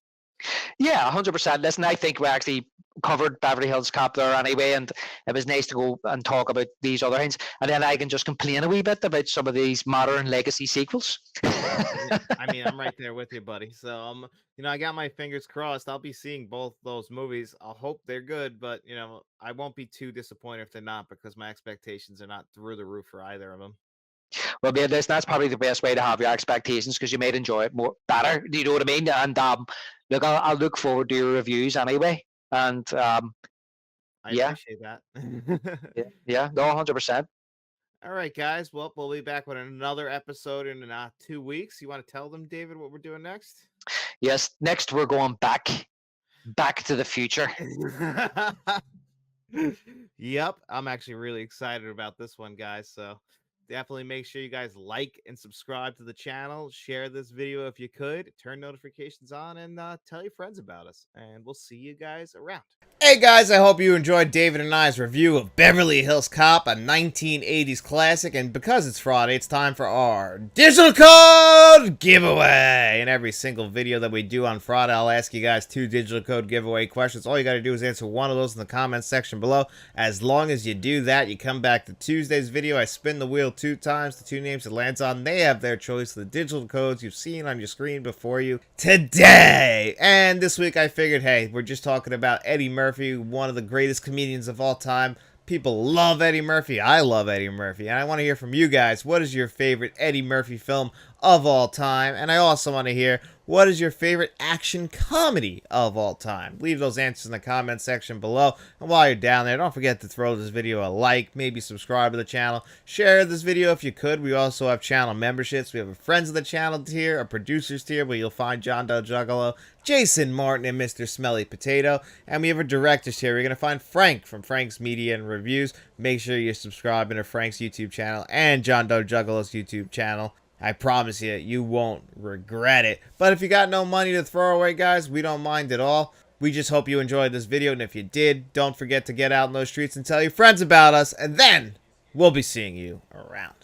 Yeah, 100%. Listen, I think we actually covered Beverly Hills Cop there anyway, and it was nice to go and talk about these other things. And then I can just complain a wee bit about some of these modern legacy sequels. Yeah, I mean, I'm right there with you, buddy. So, you know, I got my fingers crossed. I'll be seeing both those movies. I hope they're good, but you know, I won't be too disappointed if they're not because my expectations are not through the roof for either of them. Well, yeah, listen, that's probably the best way to have your expectations because you might enjoy it more better. Do you know what I mean? And look, I'll look forward to your reviews anyway. And I yeah, appreciate that. yeah, no, 100%. All right, guys. Well, we'll be back with another episode in 2 weeks. You want to tell them, David, what we're doing next? Yes, next we're going back to the future. Yep, I'm actually really excited about this one, guys. So definitely make sure you guys like and subscribe to the channel. Share this video if you could. Turn notifications on and tell your friends about us. And we'll see you guys around. Hey guys, I hope you enjoyed David and I's review of Beverly Hills Cop, a 1980s classic, and because it's Friday, it's time for our digital code giveaway. In every single video that we do on Friday, I'll ask you guys 2 digital code giveaway questions. All you got to do is answer one of those in the comments section below. As long as you do that, you come back to Tuesday's video. I spin the wheel 2 times. The 2 names it lands on, they have their choice of the digital codes you've seen on your screen before you today. And this week I figured, hey, we're just talking about Eddie Murphy, one of the greatest comedians of all time. People love Eddie Murphy. I love Eddie Murphy. And I want to hear from you guys. What is your favorite Eddie Murphy film of all time? And I also want to hear, what is your favorite action comedy of all time? Leave those answers in the comment section below. And while you're down there, don't forget to throw this video a like, maybe subscribe to the channel, share this video if you could. We also have channel memberships. We have a friends of the channel tier, a producers tier, where you'll find John Doe Juggalo, Jason Martin, and Mr. Smelly Potato. And we have a directors tier. You're going to find Frank from Frank's Media and Reviews. Make sure you're subscribing to Frank's YouTube channel and John Doe Juggalo's YouTube channel. I promise you, you won't regret it. But if you got no money to throw away, guys, we don't mind at all. We just hope you enjoyed this video, and if you did, don't forget to get out in those streets and tell your friends about us, and then we'll be seeing you around.